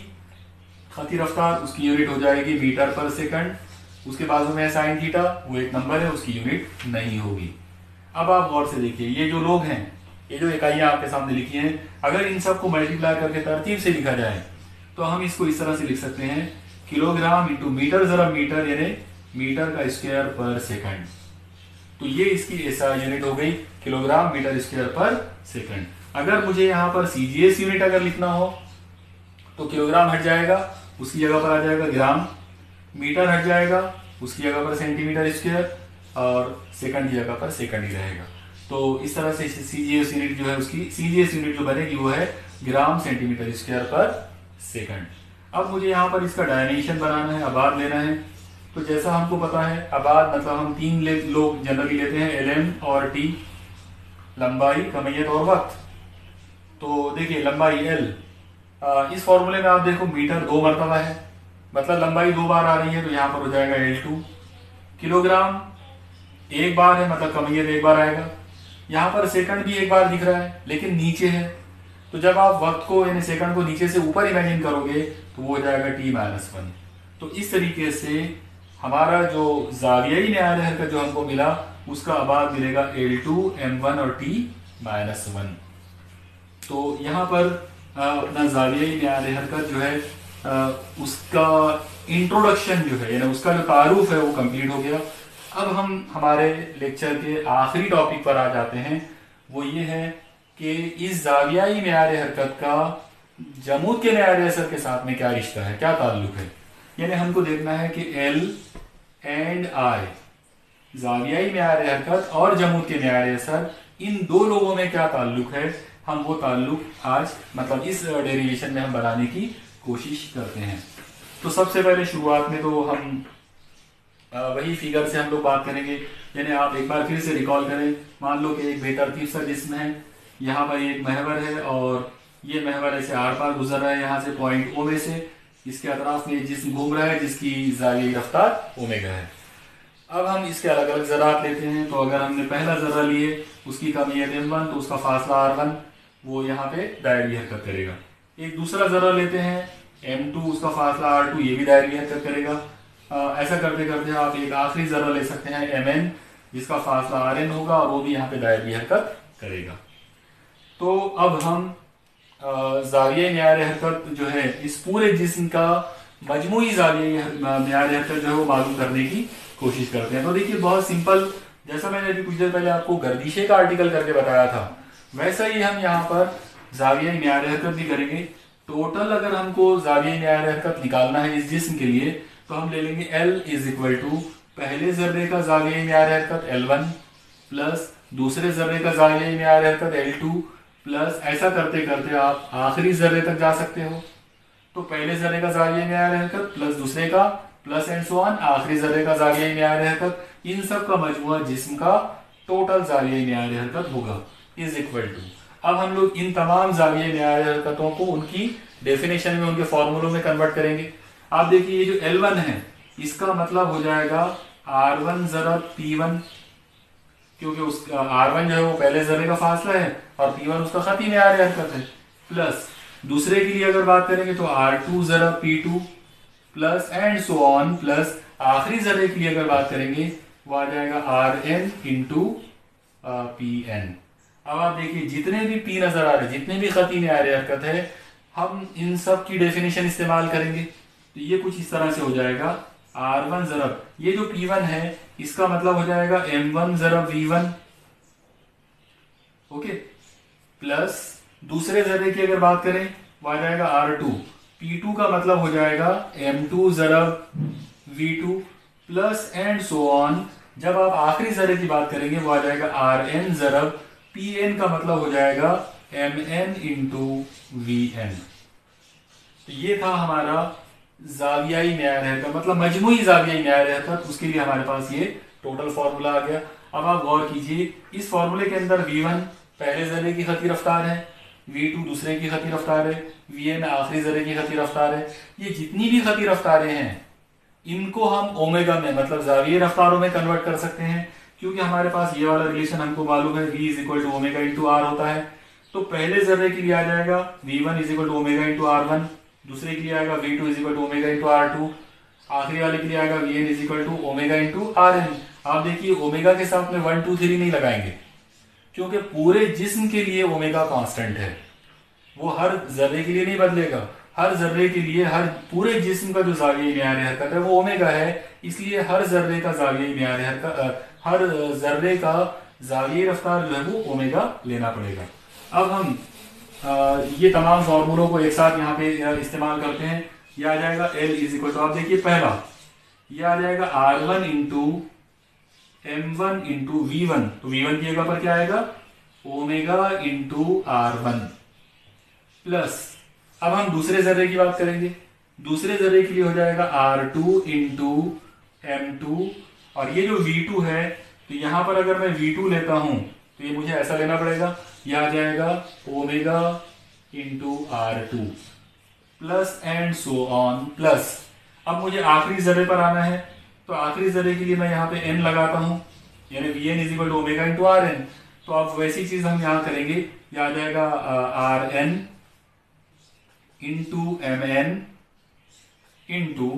खती रफ्तार, उसकी यूनिट हो जाएगी मीटर पर सेकंड। उसके बाजू में साइन थीटा, वो एक नंबर है, उसकी यूनिट नहीं होगी। अब आप गौर से देखिए, ये जो लोग हैं, ये जो इकाइयां आपके सामने लिखी हैं, अगर इन सबको मल्टीप्लाई करके तरतीब से लिखा जाए तो हम इसको इस तरह से लिख सकते हैं, किलोग्राम इंटू मीटर ज़रब मीटर, यानी मीटर का स्क्वायर पर सेकंड। तो ये इसकी ऐसा यूनिट हो गई, किलोग्राम मीटर स्क्वायर पर सेकंड। अगर मुझे यहाँ पर सीजीएस यूनिट अगर लिखना हो तो किलोग्राम हट जाएगा, उसकी जगह पर आ जाएगा ग्राम। मीटर हट जाएगा, उसकी जगह पर सेंटीमीटर स्क्वायर, और सेकंड की जगह पर सेकंड ही रहेगा। तो इस तरह से सीजीएस यूनिट जो है, उसकी सीजीएस यूनिट जो बनेगी वो है ग्राम सेंटीमीटर स्क्वायर पर सेकंड। अब मुझे यहाँ पर इसका डायमेंशन बनाना है, आबाद लेना है। तो जैसा हमको पता है, आबाद मतलब हम तीन लोग जनरली लेते हैं, LM और T, लंबाई, कमियत और वक्त। तो देखिए लंबाई L, इस फॉर्मूले में आप देखो मीटर 2 मरतबा है, मतलब लंबाई 2 बार आ रही है, तो यहाँ पर हो जाएगा L2। किलोग्राम 1 बार है, मतलब कमियत 1 बार आएगा। यहाँ पर सेकंड भी 1 बार दिख रहा है, लेकिन नीचे है, तो जब आप वक्त को यानी सेकंड को नीचे से ऊपर इमेजिन करोगे तो वो हो जाएगा T-1। तो इस तरीके से हमारा जो जावियाई न्यायालय हरकत जो हमको मिला, उसका आबाद मिलेगा L2, M1 और T-1। तो यहाँ पर अपना जावियाई न्यायालय हरकत जो है, उसका इंट्रोडक्शन जो है, यानी उसका जो तारुफ है, वो कंप्लीट हो गया। अब हम हमारे लेक्चर के आखिरी टॉपिक पर आ जाते हैं। वो ये है कि इस जावियाई न्यायालय हरकत का जमूद के न्यायालय असर के साथ में क्या रिश्ता है, क्या ताल्लुक है। यानी हमको देखना है कि L एंड I, जावियाई न्यायालय हरकत और जमूद के न्यायालय असर, इन दो लोगों में क्या ताल्लुक है। हम वो ताल्लुक आज मतलब इस डेरिवेशन में हम बनाने की कोशिश करते हैं। तो सबसे पहले शुरुआत में तो हम वही फिगर से हम लोग बात करेंगे। यानी आप एक बार फिर से रिकॉल करें, मान लो कि एक बेतरतीब सा जिस्म है, यहाँ पर एक महवर है और ये महवर ऐसे आर पार गुजर रहा है यहाँ से पॉइंट O में से, इसके अतराफ में जिस्म घूम रहा है जिसकी जावियाई रफ्तार ओमेगा है। अब हम इसके अलग अलग ज़रात लेते हैं। तो अगर हमने पहला ज़रा लिए, उसकी कमियत M1, तो उसका फासला R1, वो यहाँ पे दायरी हरकत करेगा। एक दूसरा ज़रा लेते हैं M2, उसका फासला R2, ये भी दायरी हरकत करेगा। ऐसा करते करते आप एक आखिरी ज़रा ले सकते हैं MN, जिसका फासला RN होगा और वो भी यहाँ पे दायरी हरकत करेगा। तो अब हम जावियाई न्यायालय हरकत जो है, इस पूरे जिस्म का मजमूई जावियाई न्यायालय हरकत जो है वो मालूम करने की कोशिश करते हैं। तो देखिए बहुत सिंपल, जैसा मैंने अभी कुछ देर पहले आपको गर्दिशे का आर्टिकल करके बताया था, वैसा ही हम यहाँ पर जावियाई न्यायालय हरकत भी करेंगे। टोटल अगर हमको जावियाई न्यायालय हरकत निकालना है इस जिस्म के लिए, तो हम ले लेंगे L इज इक्वल टू पहले जर्रे का जावियाई न्यायालय हरकत L1 प्लस दूसरे जर्रे का जावियाई न्यायालय हरकत L2 प्लस, ऐसा करते करते आप आखिरी जर्रे तक जा सकते हो। तो पहले जर्रे का जावियाई न्यायालय हरकत प्लस दूसरे का प्लस एंड सो ऑन, आखिरी जर्रे का जावियाई न्यायालय हरकत, इन सब का मजमुआ जिस्म का टोटल जावियाई न्यायालय हरकत होगा इज इक्वल टू। अब हम लोग इन तमाम जावियाई न्यायालय हरकतों को उनकी डेफिनेशन में, उनके फॉर्मूलों में कन्वर्ट करेंगे। आप देखिए ये जो L1 है, इसका मतलब हो जाएगा R1 ज़रब P1, क्योंकि उसका R1 जो है वो पहले जर्रे का फासला है और P1 उसका खती न्यायालय हरकत है, प्लस दूसरे के लिए अगर बात करेंगे तो R2 ज़रब P2 plus and so on, plus आखिरी जर्रे के लिए अगर बात करेंगे वो आ जाएगा RN इंटू PN। अब आप देखिए जितने भी P नजर आ रहे, जितने भी खती न्यायालय हरकत है, हम इन सब की डेफिनेशन इस्तेमाल करेंगे। तो ये कुछ इस तरह से हो जाएगा, R1 ज़रब ये जो P1 है, इसका मतलब हो जाएगा M1 ज़रब V1, ओके, प्लस दूसरे जर्रे की अगर बात करें वो आ जाएगा R2, P2 का मतलब हो जाएगा M2 ज़रब V2 plus and so on. जब आप आखिरी जर्रे की बात करेंगे वो आ जाएगा RN ज़रब PN, का मतलब हो जाएगा MN इंटू VN। तो ये था हमारा जावियाई न्यायालय हरकत, मतलब मजमूई जावियाई न्यायालय हरकत, उसके लिए हमारे पास ये टोटल फॉर्मूला आ गया। अब आप गौर कीजिए, इस फॉर्मूले के अंदर V1 पहले जर्रे की खती रफ्तार है, V2 दूसरे की खती रफ्तार है, VN आखिरी जर्रे की खती रफ्तार है। ये जितनी भी खती रफ्तारें हैं, इनको हम ओमेगा में, मतलब जावियाई रफ्तारों में कन्वर्ट कर सकते हैं, क्योंकि हमारे पास ये वाला रिलेशन हमको मालूम है, V is equal to omega into R होता है। तो पहले जर्रे के लिए आ जाएगा V1 is equal to omega into R1, दूसरे के लिए आएगा V2 is equal to omega into R2, आखिरी वाले के लिए आएगा Vn is equal to omega into Rn। आप देखिए ओमेगा के साथ में 1 2 3 नहीं लगाएंगे, क्योंकि पूरे जिस्म के लिए ओमेगा कांस्टेंट है, वो हर जर्रे के लिए नहीं बदलेगा। हर जर्रे के लिए, हर पूरे जिस्म का जो जावियाई मेयार हरकत है वो ओमेगा है, इसलिए हर जर्रे का जावियाई मेयार हरकत, हर जर्रे का जावियाई रफ्तार जो है वो ओमेगा लेना पड़ेगा। अब हम ये तमाम फॉर्मूलों को एक साथ यहाँ पे इस्तेमाल करते हैं। ये आ जाएगा L इज इक्वल टू, आप देखिए पहला ये आ जाएगा R1 into M1 into V1, तो V1 की जगह पर क्या आएगा ओमेगा इंटू R1 प्लस, अब हम दूसरे जर्रे की बात करेंगे। दूसरे जर्रे के लिए हो जाएगा R2 इंटू M2, और ये जो V2 है तो यहां पर अगर मैं V2 लेता हूं तो ये मुझे ऐसा लेना पड़ेगा, यह आ जाएगा omega into R2 plus and so on plus. अब मुझे आखिरी जर्रे पर आना है, तो आखिरी जर्रे के लिए मैं यहाँ पे n लगाता हूं, यानी Vn is equal to omega into Rn। तो अब वैसी चीज हम यहाँ करेंगे, यह आ जाएगा Rn into Mn into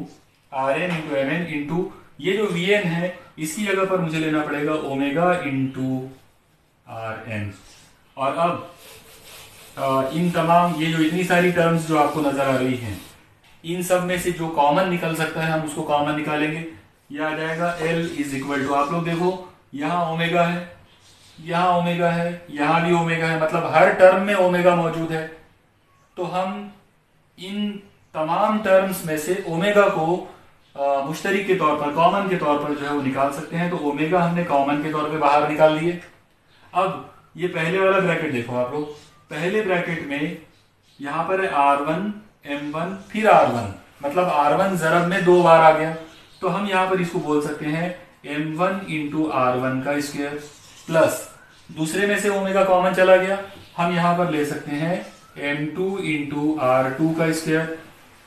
Rn into Mn into ये जो Vn है इसकी जगह पर मुझे लेना पड़ेगा ओमेगा इंटू Rn। और अब इन तमाम ये जो इतनी सारी टर्म्स जो आपको नजर आ रही हैं, इन सब में से जो कॉमन निकल सकता है हम उसको कॉमन निकालेंगे। यह आ जाएगा L इज इक्वल टू, आप लोग देखो यहाँ ओमेगा है, यहाँ ओमेगा है, यहाँ भी ओमेगा है, मतलब हर टर्म में ओमेगा मौजूद है। तो हम इन तमाम टर्म्स में से ओमेगा को मुश्तरिक के तौर पर, कॉमन के तौर पर जो है वो निकाल सकते हैं। तो ओमेगा हमने कॉमन के तौर पे बाहर निकाल लिए। अब ये पहले वाला ब्रैकेट देखो आप लोग, पहले ब्रैकेट में यहाँ पर है R1 M1 फिर R1, मतलब R1 ज़रब में 2 बार आ गया, तो हम यहाँ पर इसको बोल सकते हैं M1 इंटू R1 का स्क्वायर प्लस, दूसरे में से ओमेगा कॉमन चला गया, हम यहाँ पर ले सकते हैं M2 इंटू R2 का square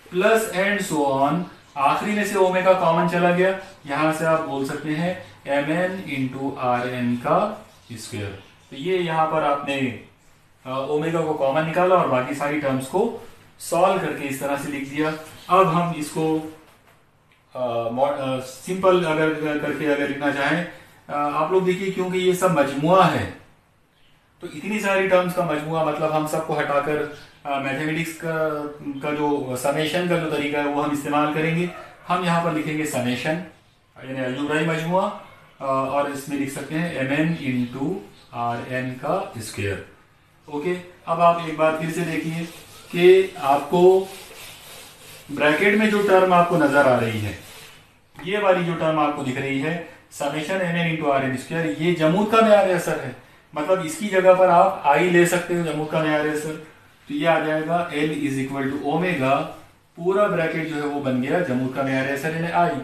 plus and so on, आखिरी में से ओमेगा कॉमन चला गया, यहाँ से आप बोल सकते हैं Mn इंटू Rn का स्क्वायर। तो ये यहाँ पर आपने ओमेगा को कॉमन निकाला और बाकी सारी टर्म्स को सॉल्व करके इस तरह से लिख दिया। अब हम इसको सिंपल अगर करके अगर लिखना चाहें, आप लोग देखिए क्योंकि ये सब मजमुआ है तो इतनी सारी टर्म्स का मजमुआ, मतलब हम सबको हटाकर मैथमेटिक्स का जो समेशन का जो तरीका है वो हम इस्तेमाल करेंगे। हम यहाँ पर लिखेंगे समेशन यानी अलजेब्राई मजमुआ, और इसमें लिख सकते हैं Mn इंटू Rn का स्क्वायर। ओके, अब आप एक बार फिर से देखिए कि आपको ब्रैकेट में जो टर्म आपको नजर आ रही है, ये वाली जो टर्म आपको दिख रही है summation Mn into Rn square, ये जमूद का मेयार असर है, मतलब इसकी जगह पर आप I ले सकते हो जमूद का मेयार असर। तो ये आ जाएगा L is equal to omega, पूरा ब्रैकेट जो है वो बन गया जमूद का मेयार असर यानी I।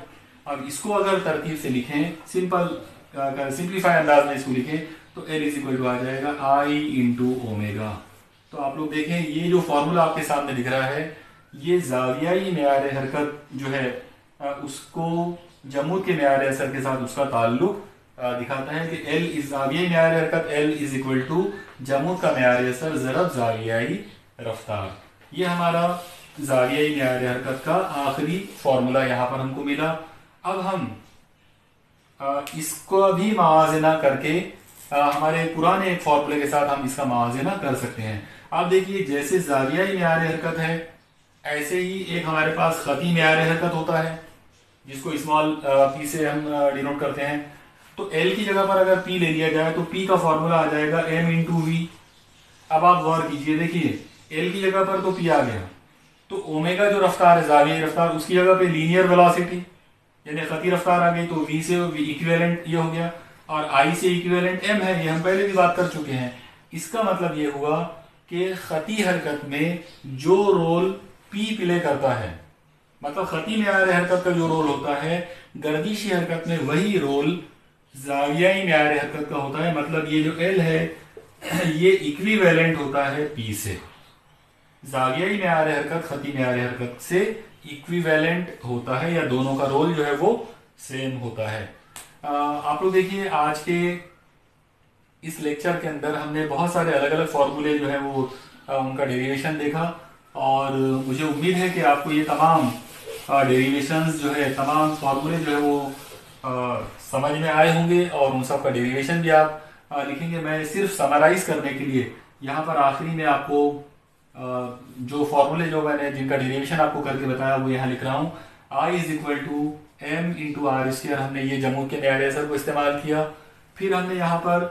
अब इसको अगर तरतीब से लिखें, सिंप्लीफाई अंदाज में इसको लिखें, तो L इज इक्वल टू आ जाएगा I इंटू ओमेगा। तो आप लोग देखें ये जो फॉर्मूला आपके सामने दिख रहा है, ये जावियाई मेयार हरकत जो है उसको जमूद के मेयार असर के साथ उसका ताल्लुक दिखाता है कि L इज जावियाई मेयार हरकत, L इज इक्वल टू जमूद का मेयार असर ज़रब जावियाई रफ्तार। ये हमारा जावियाई मेयार हरकत का आखिरी फॉर्मूला यहाँ पर हमको मिला। अब हम इसको भी मवाजना करके हमारे पुराने फॉर्मूले के साथ हम इसका मवाजना कर सकते हैं। आप देखिए जैसे जावियाई मेयार हरकत है, ऐसे ही एक हमारे पास खती मेयार हरकत होता है जिसको स्मॉल p से हम डिनोट करते हैं। तो L की जगह पर अगर P ले लिया जाए तो P का फॉर्मूला आ जाएगा M इंटू V। अब आप गौर कीजिए, देखिए L की जगह पर तो P आ गया, तो ओमेगा जो रफ्तार है जावियाई रफ्तार, उसकी जगह पे लीनियर वेलोसिटी यानी खती रफ्तार आ गई, तो V से इक्विवेलेंट ये हो गया, और I से इक्विवेलेंट M है, ये हम पहले भी बात कर चुके हैं। इसका मतलब ये हुआ कि खती हरकत में जो रोल P प्ले करता है, मतलब खती मेयार हरकत का जो रोल होता है गर्दिशी हरकत में, वही रोल जावियाई मेयार हरकत का होता है। मतलब ये जो L है ये इक्विवेलेंट होता है P से, जावियाई मेयार हरकत खती मेयार हरकत से इक्विवेलेंट होता है, या दोनों का रोल जो है वो सेम होता है। आप लोग देखिए आज के इस लेक्चर के अंदर हमने बहुत सारे अलग अलग फॉर्मूले जो है वो उनका डेरिवेशन देखा, और मुझे उम्मीद है कि आपको ये तमाम डेरिवेशंस जो है, तमाम फॉर्मूले जो है वो समझ में आए होंगे और उन सब का डेरिवेशन भी आप लिखेंगे। मैं सिर्फ समराइज करने के लिए यहाँ पर आखिरी में आपको जो फॉर्मूले जो मैंने जिनका डेरिवेशन आपको करके बताया वो यहाँ लिख रहा हूँ। I is equal to M into R square, हमने ये जमूद के न्यायालय को इस्तेमाल किया। फिर हमने यहाँ पर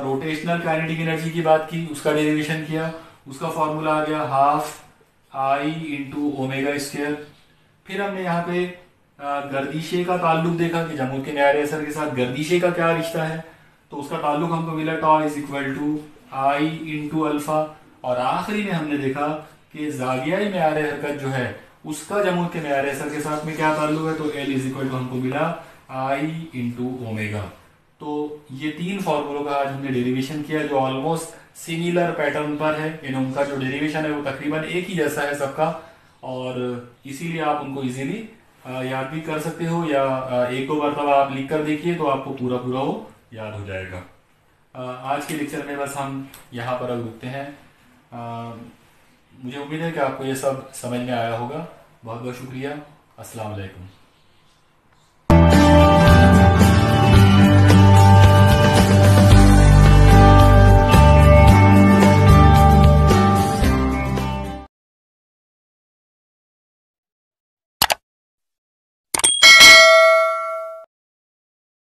रोटेशनल काइनेटिक एनर्जी की बात की, उसका डेरिवेशन किया, उसका फॉर्मूला आ गया half I into omega square. फिर हमने यहाँ पे गर्दिशे का ताल्लुक देखा कि जमूद के न्यायालय के साथ गर्दिशे का क्या रिश्ता है, तो उसका ताल्लुक हमको मिला tau is equal to I into alpha. और आखिरी में हमने देखा कि जागियाई मेयार हरकत जो है उसका जमूद के मेयार असर के साथ में क्या ताल्लुक है, तो एल इज इक्वल टू हमको मिला आई इंटू ओमेगा। तो ये तीन फॉर्मूलों का आज हमने डेरिवेशन किया जो ऑलमोस्ट सिमिलर पैटर्न पर है, इन उनका जो डेरिवेशन है वो तकरीबन एक ही जैसा है सबका, और इसीलिए आप उनको इजीली याद भी कर सकते हो, या एक दो मरतबा आप लिख कर देखिए तो आपको पूरा पूरा वो याद हो जाएगा। आज के लेक्चर में बस हम यहाँ पर अब रुकते हैं। मुझे उम्मीद है कि आपको ये सब समझ में आया होगा। बहुत बहुत शुक्रिया। अस्सलाम वालेकुम।